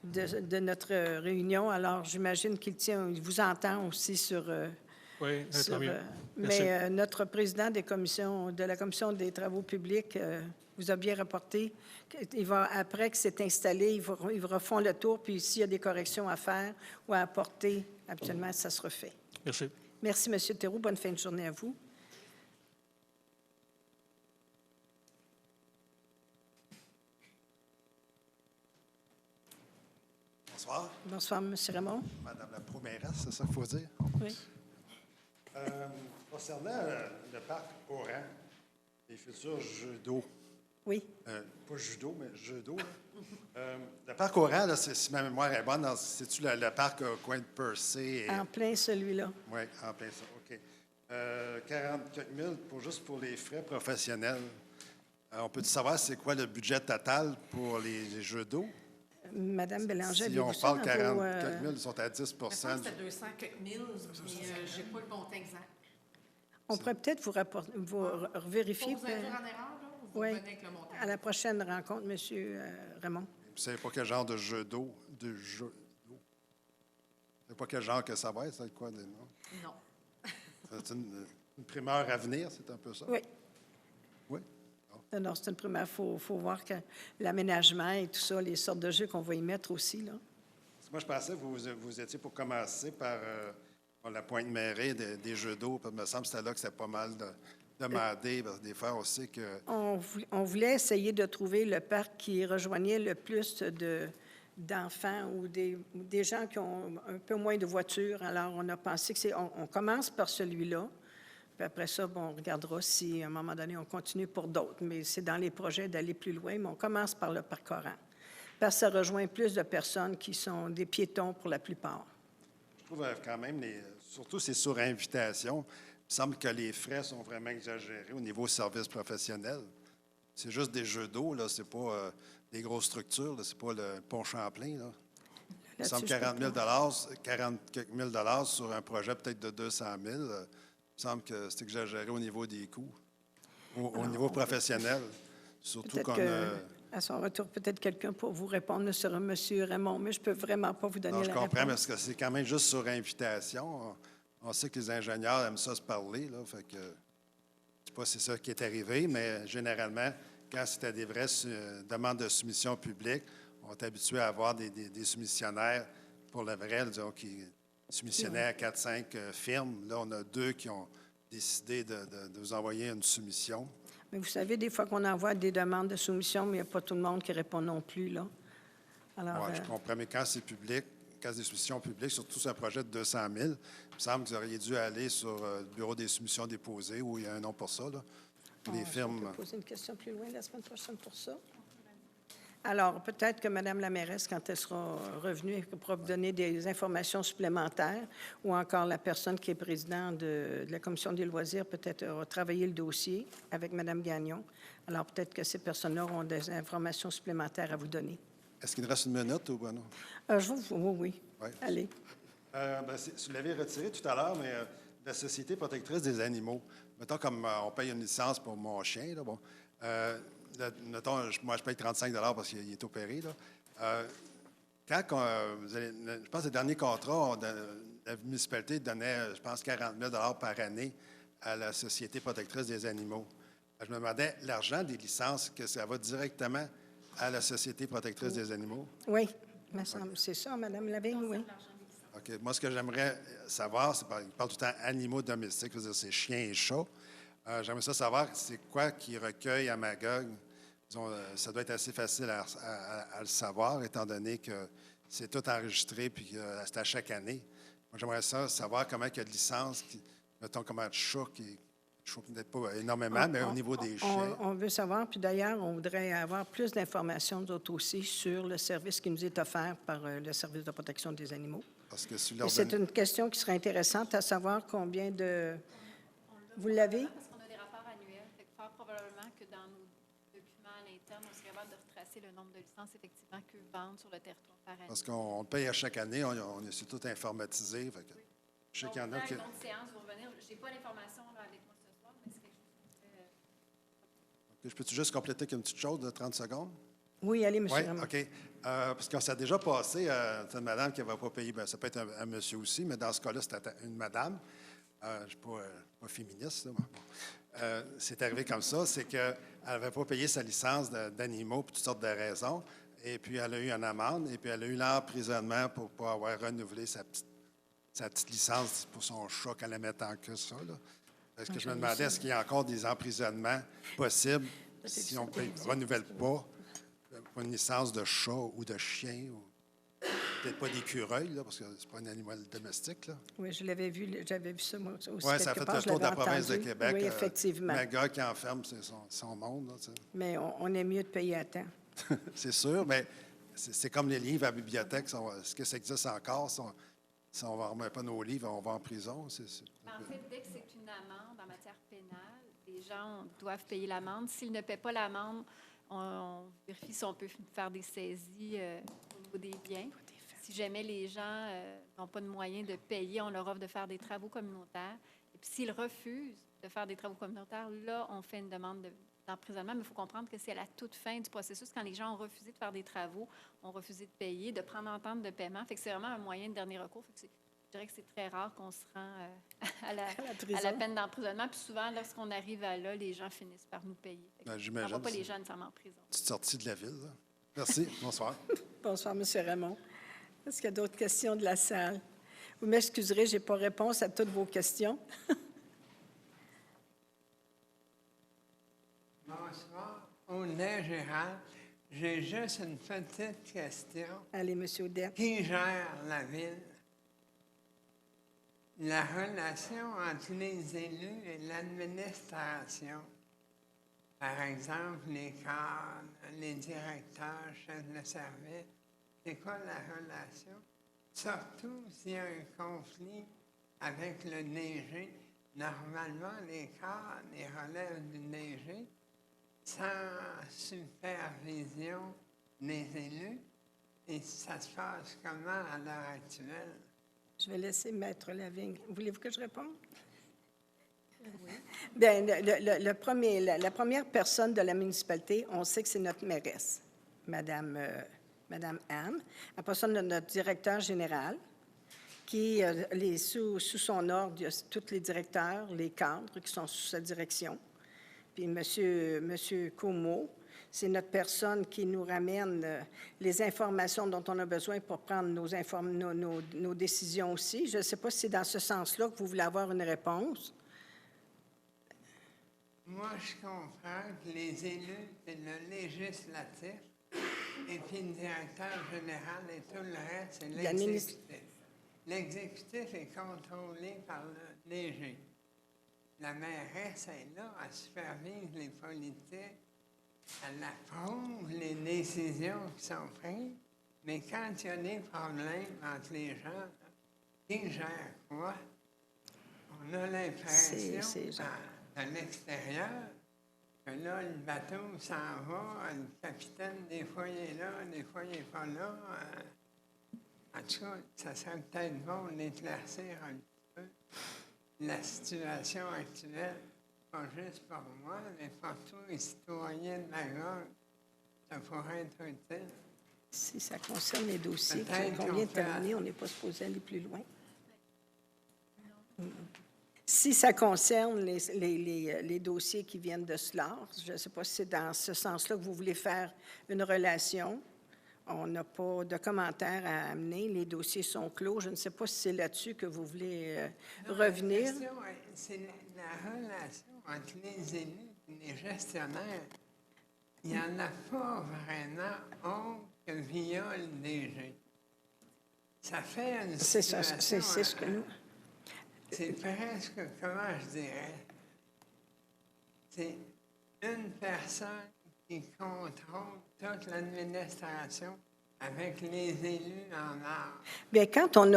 de notre réunion. Alors, j'imagine qu'il vous entend aussi sur... Oui, très bien. Mais notre président de la Commission des travaux publics vous a bien rapporté. Après que c'est installé, ils refont le tour, puis s'il y a des corrections à faire ou à apporter, habituellement, ça se refait. Merci. Merci, M. Théroux. Bonne fin de journée à vous. Bonsoir. Bonsoir, M. Raymond. Madame la Pro-mairesse, c'est ça qu'il faut dire? Oui. Concernant le parc Oran, les futurs jeux d'eau. Oui. Pas judo, mais jeux d'eau. Le parc Oran, là, si ma mémoire est bonne, c'est-tu le parc au coin de Percé? En plein celui-là. Oui, en plein ça. OK. 44 000 juste pour les frais professionnels. On peut savoir c'est quoi le budget total pour les jeux d'eau? Madame Bélanger, si on parle 44 000, ils sont à 10 Je pense que c'était 200 000, mais je n'ai pas le montant exact. On pourrait peut-être vous vérifier. Pour vous induire en erreur, là, ou vous oui, revenez avec le montant? à la prochaine rencontre, M. Raymond. Vous ne savez pas quel genre de jeu d'eau? Vous ne savez pas quel genre que ça va être? C'est quoi? Non. C'est une primeur à venir, c'est un peu ça? Oui. Oui? Non, c'est une première. Il faut voir que l'aménagement et tout ça, les sortes de jeux qu'on va y mettre aussi, là. Moi, je pensais que vous étiez pour commencer par la Pointe-Mérée des jeux d'eau. Il me semble que c'était là que c'était pas mal de demander, parce que des fois, on sait que... On voulait essayer de trouver le parc qui rejoignait le plus d'enfants ou des gens qui ont un peu moins de voitures. Alors, on a pensé que on commence par celui-là. Puis après ça, bon, on regardera si, à un moment donné, on continue pour d'autres. Mais c'est dans les projets d'aller plus loin. Mais on commence par le parc Coran. Parce que ça rejoint plus de personnes qui sont des piétons pour la plupart. Je trouve quand même, surtout c'est sur invitation, il me semble que les frais sont vraiment exagérés au niveau service professionnel. C'est juste des jeux d'eau, là, c'est pas des grosses structures, là, c'est pas le pont Champlain, là. Il me semble 40 000 quelques mille dollars sur un projet peut-être de 200 000. Il me semble que c'est exagéré au niveau des coûts, au niveau professionnel. Surtout qu'on à son retour, peut-être quelqu'un pour vous répondre ne sera M. Raymond, mais je ne peux vraiment pas vous donner non, la réponse. Je comprends, parce que c'est quand même juste sur invitation. On sait que les ingénieurs aiment ça se parler, là, fait que je ne sais pas si c'est ça qui est arrivé, mais généralement, quand c'était des vraies demandes de soumission publique, on est habitué à avoir des soumissionnaires pour le vrai, disons, qui soumissionnaient à 4-5 firmes. Là, on a 2 qui ont décidé de vous envoyer une soumission. Mais vous savez, des fois qu'on envoie des demandes de soumission, mais il n'y a pas tout le monde qui répond non plus, là. Alors, je comprends, mais quand c'est public, quand c'est des soumissions publiques, surtout sur un projet de 200 000, il me semble que vous auriez dû aller sur le bureau des soumissions déposées, où il y a un nom pour ça, là. Les firmes... On peut poser une question plus loin la semaine prochaine pour ça. Alors, peut-être que Mme la mairesse, quand elle sera revenue, elle pourra vous donner des informations supplémentaires, ou encore la personne qui est présidente de la Commission des loisirs, peut-être aura travaillé le dossier avec Mme Gagnon. Alors, peut-être que ces personnes-là auront des informations supplémentaires à vous donner. Est-ce qu'il reste une minute ou pas, non? Oui. Allez. Vous l'avez retiré tout à l'heure, mais la Société protectrice des animaux, mettons comme on paye une licence pour mon chien, là, bon, mettons, moi, je paye 35 parce qu'il est opéré, là. Je pense que le dernier contrat, la municipalité donnait, je pense, 40 000 par année à la Société protectrice des animaux. Je me demandais, l'argent des licences, que ça va directement à la Société protectrice des animaux? Oui, c'est ça, Mme Lavigne, oui. OK. Moi, ce que j'aimerais savoir, c'est qu'il parle tout le temps animaux domestiques, c'est-à-dire c'est chiens et chats. J'aimerais ça savoir, c'est quoi qui recueille à Magog? Disons, ça doit être assez facile à le savoir, étant donné que c'est tout enregistré puis que c'est à chaque année. Moi, j'aimerais ça savoir comment il y a de licences, mettons, comment de chats qui... Je ne peut-être pas énormément, mais au niveau des chiens. On veut savoir, puis d'ailleurs, on voudrait avoir plus d'informations, nous autres aussi, sur le service qui nous est offert par le Service de protection des animaux. Parce que si c'est une question qui serait intéressante à savoir combien de... Vous l'avez? Parce qu'on a des rapports annuels. Fait que fort probablement que dans nos documents à l'interne, on serait capable de retracer le nombre de licences, effectivement, qu'eux vendent sur le territoire par année. Parce qu'on paye à chaque année, on est tout informatisé. Fait que je sais qu'il y en a qui... Une autre séance va revenir. Je n'ai pas l'information là, avec moi ce soir, mais c'est quelque chose qu'on fait. Je peux-tu juste compléter avec une petite chose de 30 secondes? Oui, allez, M. Oui, Raymond. OK. Parce qu'on s'est déjà passé, c'est une madame qui n'avait pas payé, bien, ça peut être un monsieur aussi, mais dans ce cas-là, c'était une madame. Je ne suis pas féministe, là. Bon. C'est arrivé comme ça, c'est qu'elle n'avait pas payé sa licence d'animaux pour toutes sortes de raisons, et puis elle a eu une amende, et puis elle a eu l'emprisonnement pour ne pas avoir renouvelé sa petite licence pour son chat qu'elle aimait tant que ça, là. Est-ce que je me demandais, est-ce qu'il y a encore des emprisonnements possibles si on ne renouvelle pas une licence de chat ou de chien, ou peut-être pas d'écureuil, là, parce que c'est pas un animal domestique, là? Oui, j'avais vu ça, moi aussi. Oui, ça a fait le tour de la province de Québec. Oui, effectivement. Magog qui enferme son monde, là, tu sais. Mais on est mieux de payer à temps. C'est sûr, mais c'est comme les livres à la bibliothèque. Est-ce que ça existe encore? Si on ne remet pas nos livres, on va en prison? En fait, dès que c'est une amende en matière pénale, les gens doivent payer l'amende. S'ils ne paient pas l'amende, on vérifie si on peut faire des saisies au niveau des biens. Si jamais les gens n'ont pas de moyens de payer, on leur offre de faire des travaux communautaires. Et puis, s'ils refusent de faire des travaux communautaires, là, on fait une demande d'emprisonnement. Mais il faut comprendre que c'est à la toute fin du processus, quand les gens ont refusé de faire des travaux, ont refusé de payer, de prendre entente de paiement. Fait que c'est vraiment un moyen de dernier recours. Fait que je dirais que c'est très rare qu'on se rend à la peine d'emprisonnement. Puis souvent, lorsqu'on arrive à là, les gens finissent par nous payer. J'imagine. On ne va pas les gens nécessairement en prison. Petite sortie de la ville, là. Merci. Bonsoir. Bonsoir, M. Raymond. Est-ce qu'il y a d'autres questions de la salle? Vous m'excuserez, je n'ai pas réponse à toutes vos questions. Audet Gérald. J'ai juste une petite question. Allez, M. Audet. Qui gère la ville? La relation entre les élus et l'administration. Par exemple, les cadres, les directeurs, chefs de service. C'est quoi la relation? Surtout s'il y a un conflit avec le DG. Normalement, les cadres, ils relèvent du DG sans supervision des élus. Et ça se passe comment à l'heure actuelle? Je vais laisser Maître Lavigne. Voulez-vous que je réponde? Oui. Bien, la première personne de la municipalité, on sait que c'est notre mairesse, Madame Anne. Après ça, notre directeur général, qui, sous son ordre, il y a tous les directeurs, les cadres qui sont sous sa direction. Puis Monsieur Como, c'est notre personne qui nous ramène les informations dont on a besoin pour prendre nos décisions aussi. Je ne sais pas si c'est dans ce sens-là que vous voulez avoir une réponse. Moi, je comprends que les élus, c'est le législatif, et puis le directeur général et tout le reste, c'est l'exécutif. L'exécutif est contrôlé par le DG. La mairesse est là, elle supervise les politiques, elle approuve les décisions qui sont prises, mais quand il y a des problèmes entre les gens, qui gère quoi? On a l'impression à l'extérieur que là, le bateau s'en va, le capitaine, des fois, il est là, des fois, il n'est pas là. En tout cas, ça serait peut-être bon d'éclaircir un petit peu la situation actuelle, pas juste pour moi, mais pour tous les citoyens de Magog. Ça pourrait être utile. Si ça concerne les dossiers qu'on vient de terminer, on n'est pas supposé aller plus loin. Si ça concerne les dossiers qui viennent de SLAR, je ne sais pas si c'est dans ce sens-là que vous voulez faire une relation. On n'a pas de commentaires à amener. Les dossiers sont clos. Je ne sais pas si c'est là-dessus que vous voulez revenir. La question, c'est la relation entre les élus et les gestionnaires. Il n'y en a pas vraiment autre que via le DG. Ça fait une situation... C'est ce que nous... C'est presque, comment je dirais, c'est une personne qui contrôle toute l'administration avec les élus en art. Bien, quand on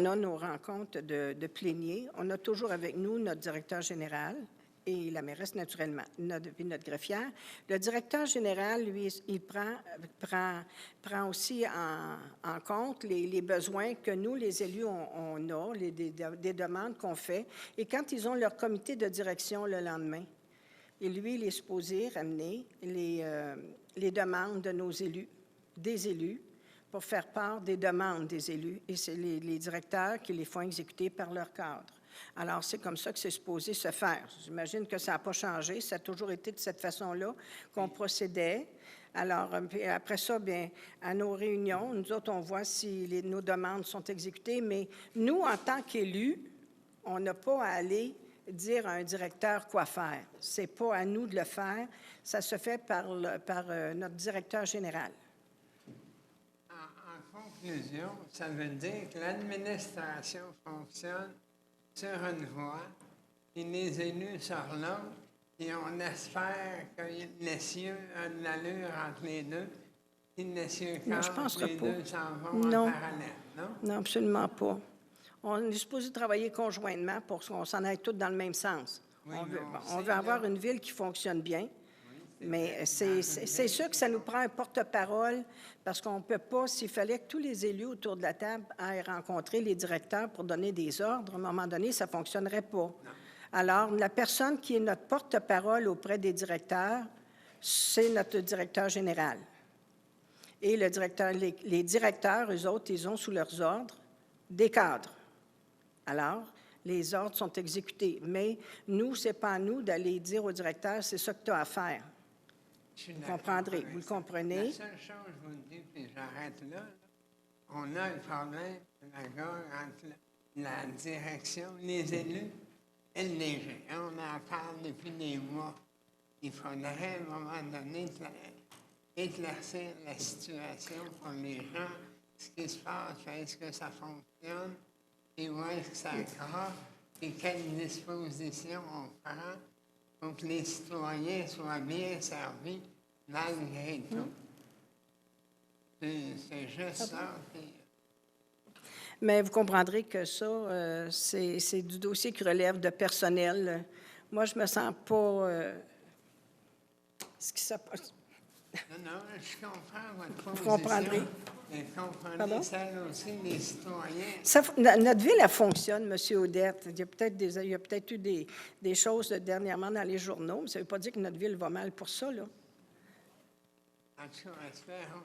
a nos rencontres de pléniers, on a toujours avec nous notre directeur général et la mairesse, naturellement, puis notre greffière. Le directeur général, lui, il prend aussi en compte les besoins que nous, les élus, on a, des demandes qu'on fait. Et quand ils ont leur comité de direction le lendemain, et lui, il est supposé ramener les demandes de nos élus, des élus, pour faire part des demandes des élus. Et c'est les directeurs qui les font exécuter par leur cadre. Alors, c'est comme ça que c'est supposé se faire. J'imagine que ça n'a pas changé. Ça a toujours été de cette façon-là qu'on procédait. Alors, après ça, bien, à nos réunions, nous autres, on voit si nos demandes sont exécutées. Mais nous, en tant qu'élus, on n'a pas à aller dire à un directeur quoi faire. Ce n'est pas à nous de le faire. Ça se fait par notre directeur général. En conclusion, ça veut dire que l'administration fonctionne sur une voie, et les élus sur l'autre, et on espère que les cieux ont de l'allure entre les deux, et les cieux quand les deux s'en vont en parallèle, non? Non, absolument pas. On est supposé travailler conjointement pour qu'on s'en aille tous dans le même sens. Oui, on veut avoir une ville qui fonctionne bien, mais c'est sûr que ça nous prend un porte-parole parce qu'on ne peut pas, s'il fallait que tous les élus autour de la table aillent rencontrer les directeurs pour donner des ordres, à un moment donné, ça ne fonctionnerait pas. Non. Alors, la personne qui est notre porte-parole auprès des directeurs, c'est notre directeur général. Et les directeurs, eux autres, ils ont sous leurs ordres des cadres. Alors, les ordres sont exécutés. Mais nous, ce n'est pas à nous d'aller dire au directeur, c'est ça que tu as à faire. Vous comprendrez, vous le comprenez? La seule chose, je vous dis, puis j'arrête là, on a un problème entre la direction, les élus et le DG. On en parle depuis des mois. il faudrait, à un moment donné, éclaircir la situation pour les gens, ce qui se passe, est-ce que ça fonctionne, et où est-ce que ça accroche, et quelles dispositions on prend pour que les citoyens soient bien servis malgré tout. C'est juste ça. Mais vous comprendrez que ça, c'est du dossier qui relève de personnel. Moi, je me sens pas... ce qui se passe. Non, je comprends votre position. Vous comprendrez. Mais comprenez Pardon? celle aussi des citoyens. Notre ville, elle fonctionne, M. Audette. Il y a peut-être eu des choses dernièrement dans les journaux, mais ça ne veut pas dire que notre ville va mal pour ça, là. En tout cas, espérons.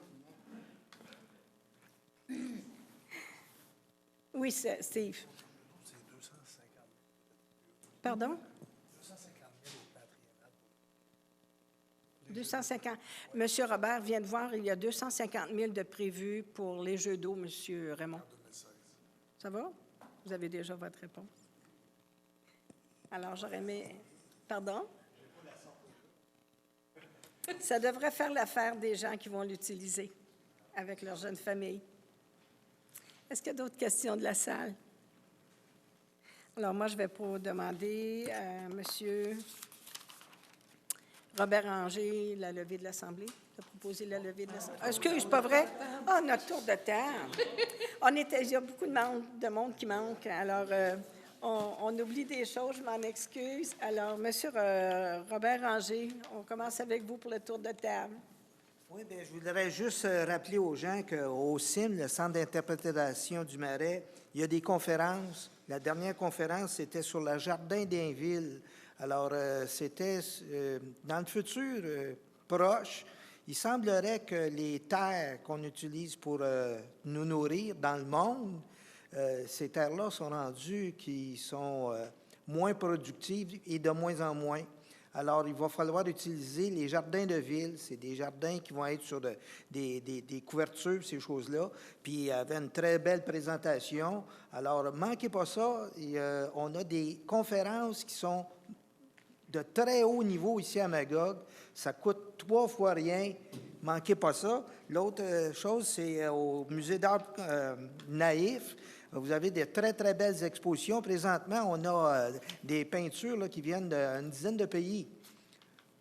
Oui, Steve. C'est 250 000. Pardon? 250. Monsieur Robert vient de voir, il y a 250 000 de prévus pour les jeux d'eau, Monsieur Raymond. Ça va? Vous avez déjà votre réponse. Alors, j'aurais aimé... Pardon? Ça devrait faire l'affaire des gens qui vont l'utiliser avec leur jeune famille. Est-ce qu'il y a d'autres questions de la salle? Alors, moi, je vais demander à Monsieur Robert Ranger la levée de l'Assemblée. De proposer la levée de l'Assemblée. Excuse, c'est pas vrai? Ah, notre tour de table. Il y a beaucoup de monde qui manque. Alors, on oublie des choses, je m'en excuse. Alors, Monsieur Robert Ranger, on commence avec vous pour le tour de table. Oui, bien, je voudrais juste rappeler aux gens qu'au CIM, le Centre d'interprétation du Marais, il y a des conférences. La dernière conférence, c'était sur le jardin d'Ainville. Alors, c'était dans le futur proche, il semblerait que les terres qu'on utilise pour nous nourrir dans le monde, ces terres-là sont rendues qui sont moins productives et de moins en moins. Alors, il va falloir utiliser les jardins de ville. C'est des jardins qui vont être sur des couvertures, ces choses-là. Puis, il y avait une très belle présentation. Alors, manquez pas ça. On a des conférences qui sont de très haut niveau ici à Magog. Ça coûte 3 fois rien. Manquez pas ça. L'autre chose, c'est au musée d'art naïf. Vous avez des très, très belles expositions. Présentement, on a des peintures là, qui viennent d'une dizaine de pays.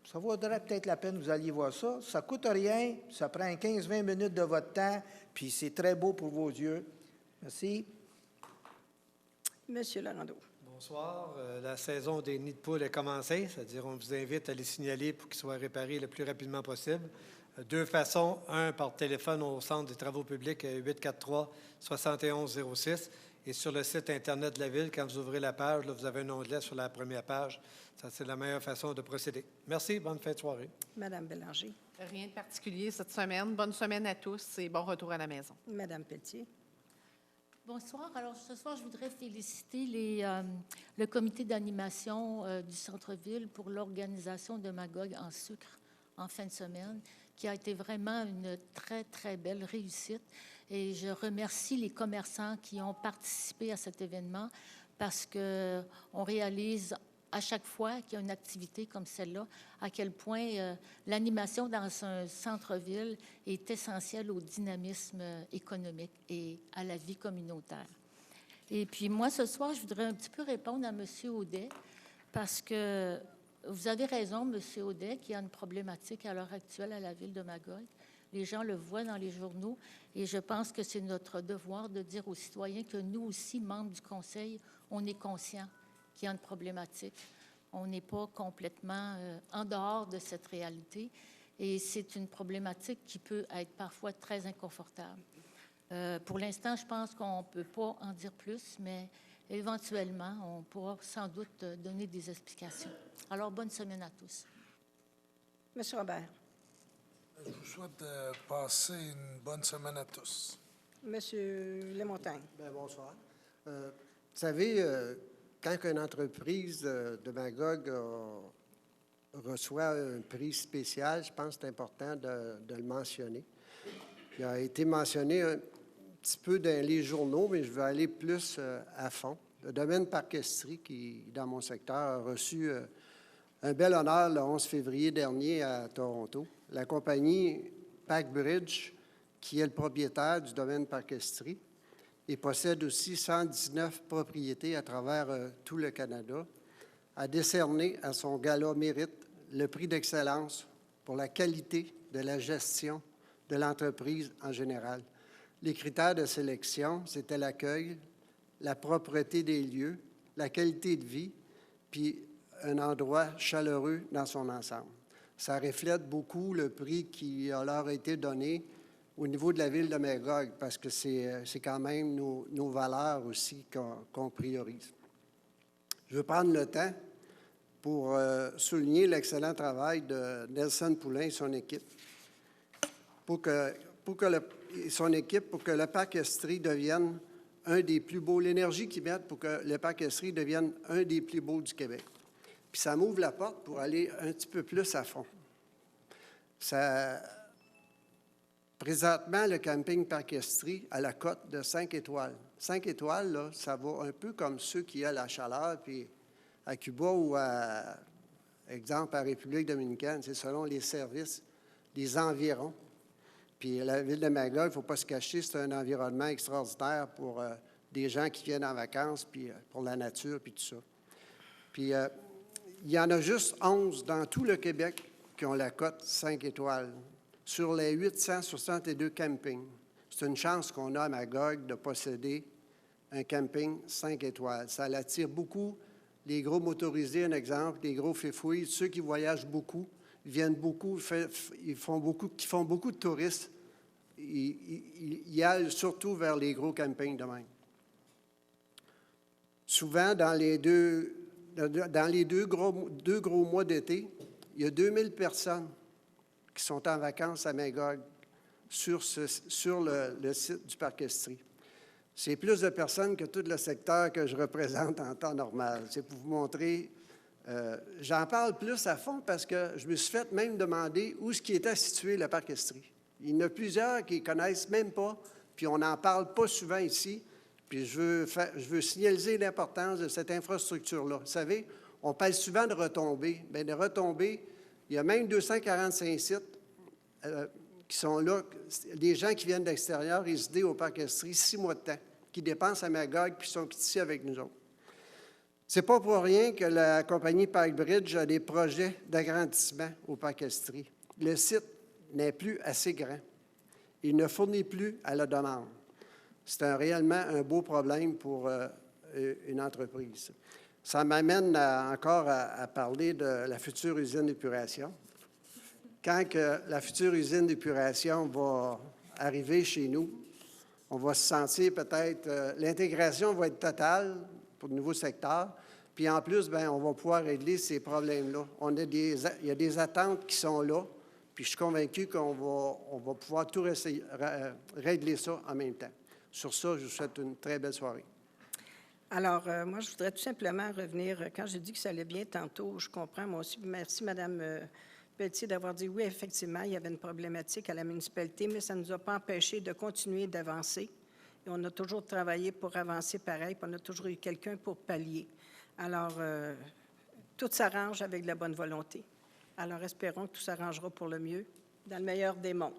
Ça vaudrait peut-être la peine que vous alliez voir ça. Ça ne coûte rien. Ça prend 15-20 minutes de votre temps. Puis c'est très beau pour vos yeux. Merci. Monsieur Laurando. Bonsoir. La saison des nids de poules est commencée, c'est-à-dire on vous invite à les signaler pour qu'ils soient réparés le plus rapidement possible. 2 façons, un par téléphone au Centre des travaux publics 843-7106 et sur le site Internet de la Ville, quand vous ouvrez la page, là, vous avez un onglet sur la première page. Ça, c'est la meilleure façon de procéder. Merci, bonne fin de soirée. Madame Bélanger. Rien de particulier cette semaine. Bonne semaine à tous et bon retour à la maison. Madame Pelletier. Bonsoir. Alors, ce soir, je voudrais féliciter le comité d'animation du centre-ville pour l'organisation de Magog en sucre en fin de semaine, qui a été vraiment une très, très belle réussite. Et je remercie les commerçants qui ont participé à cet événement parce qu'on réalise à chaque fois qu'il y a une activité comme celle-là, à quel point l'animation dans un centre-ville est essentielle au dynamisme économique et à la vie communautaire. Et puis moi, ce soir, je voudrais un petit peu répondre à M. Audet, parce que vous avez raison, M. Audet, qu'il y a une problématique à l'heure actuelle à la ville de Magog. Les gens le voient dans les journaux et je pense que c'est notre devoir de dire aux citoyens que nous aussi, membres du Conseil, on est conscients qu'il y a une problématique. On n'est pas complètement en dehors de cette réalité et c'est une problématique qui peut être parfois très inconfortable. Pour l'instant, je pense qu'on ne peut pas en dire plus, mais éventuellement, on pourra sans doute donner des explications. Alors, bonne semaine à tous. Monsieur Robert. Je vous souhaite de passer une bonne semaine à tous. Monsieur Lemontagne. Bien, bonsoir. Vous savez, quand une entreprise de Magog reçoit un prix spécial, je pense que c'est important de le mentionner. Il a été mentionné un petit peu dans les journaux, mais je veux aller plus à fond. Le domaine Parc Estrie, qui, dans mon secteur, a reçu Un bel honneur le 11 février dernier à Toronto. La compagnie PacBridge, qui est le propriétaire du domaine Parc Estrie et possède aussi 119 propriétés à travers tout le Canada, a décerné à son gala Mérite le prix d'excellence pour la qualité de la gestion de l'entreprise en général. Les critères de sélection, c'était l'accueil, la propreté des lieux, la qualité de vie, puis un endroit chaleureux dans son ensemble. Ça reflète beaucoup le prix qui leur a été donné au niveau de la ville de Magog, parce que c'est quand même nos valeurs aussi qu'on priorise. Je veux prendre le temps pour souligner l'excellent travail de Nelson Poulain et son équipe pour que le Parc Estrie devienne un des plus beaux, l'énergie qu'ils mettent pour que le Parc Estrie devienne un des plus beaux du Québec. Puis ça m'ouvre la porte pour aller un petit peu plus à fond. Présentement, le camping Parc Estrie a la cote de 5 étoiles. 5 étoiles, là, ça va un peu comme ceux qui ont la chaleur, puis à Cuba ou, exemple, à République dominicaine, c'est selon les services, les environs. Puis la ville de Magog, il ne faut pas se cacher, c'est un environnement extraordinaire pour des gens qui viennent en vacances, puis pour la nature, puis tout ça. Puis il y en a juste 11 dans tout le Québec qui ont la cote 5 étoiles sur les 862 campings. C'est une chance qu'on a à Magog de posséder un camping 5 étoiles. Ça l'attire beaucoup. Les gros motorisés, un exemple, les gros fifouilles, ceux qui voyagent beaucoup, viennent beaucoup, qui font beaucoup de touristes. Ils allent surtout vers les gros campings de même. Souvent, dans les deux gros mois d'été, il y a 2000 personnes qui sont en vacances à Magog sur le site du Parc Estrie. C'est plus de personnes que tout le secteur que je représente en temps normal. C'est pour vous montrer. J'en parle plus à fond parce que je me suis fait même demander où est-ce qui était situé le Parc Estrie. Il y en a plusieurs qui ne connaissent même pas, puis on n'en parle pas souvent ici. Puis je veux signaler l'importance de cette infrastructure-là. Vous savez, on parle souvent de retombées. Bien, de retombées, il y a même 245 sites qui sont là, des gens qui viennent de l'extérieur résider au Parc Estrie 6 mois de temps, qui dépensent à Magog puis sont ici avec nous autres. C'est pas pour rien que la compagnie PacBridge a des projets d'agrandissement au Parc Estrie. Le site n'est plus assez grand. Il ne fournit plus à la demande. C'est réellement un beau problème pour une entreprise. Ça m'amène encore à parler de la future usine d'épuration. Quand la future usine d'épuration va arriver chez nous, on va se sentir peut-être, l'intégration va être totale pour le nouveau secteur, puis en plus, bien, on va pouvoir régler ces problèmes-là. Il y a des attentes qui sont là, puis je suis convaincu qu'on va pouvoir tout régler ça en même temps. Sur ça, je vous souhaite une très belle soirée. Alors, moi, je voudrais tout simplement revenir. Quand j'ai dit que ça allait bien tantôt, je comprends, moi aussi. Merci, Mme Pelletier, d'avoir dit oui, effectivement, il y avait une problématique à la municipalité, mais ça ne nous a pas empêché de continuer d'avancer. Et on a toujours travaillé pour avancer pareil, puis on a toujours eu quelqu'un pour pallier. Alors, tout s'arrange avec de la bonne volonté. Alors, espérons que tout s'arrangera pour le mieux, dans le meilleur des mondes.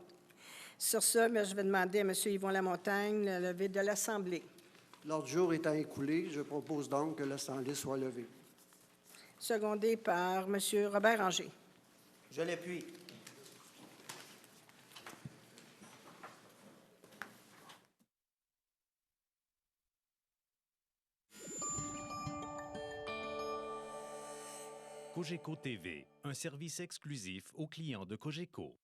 Sur ce, je vais demander à M. Yvon Lamontagne le lever de l'Assemblée. L'ordre du jour étant écoulé, je propose donc que l'Assemblée soit levée. Secondé par M. Robert Ranger. Je l'appuie. Cogeco TV, un service exclusif aux clients de Cogeco.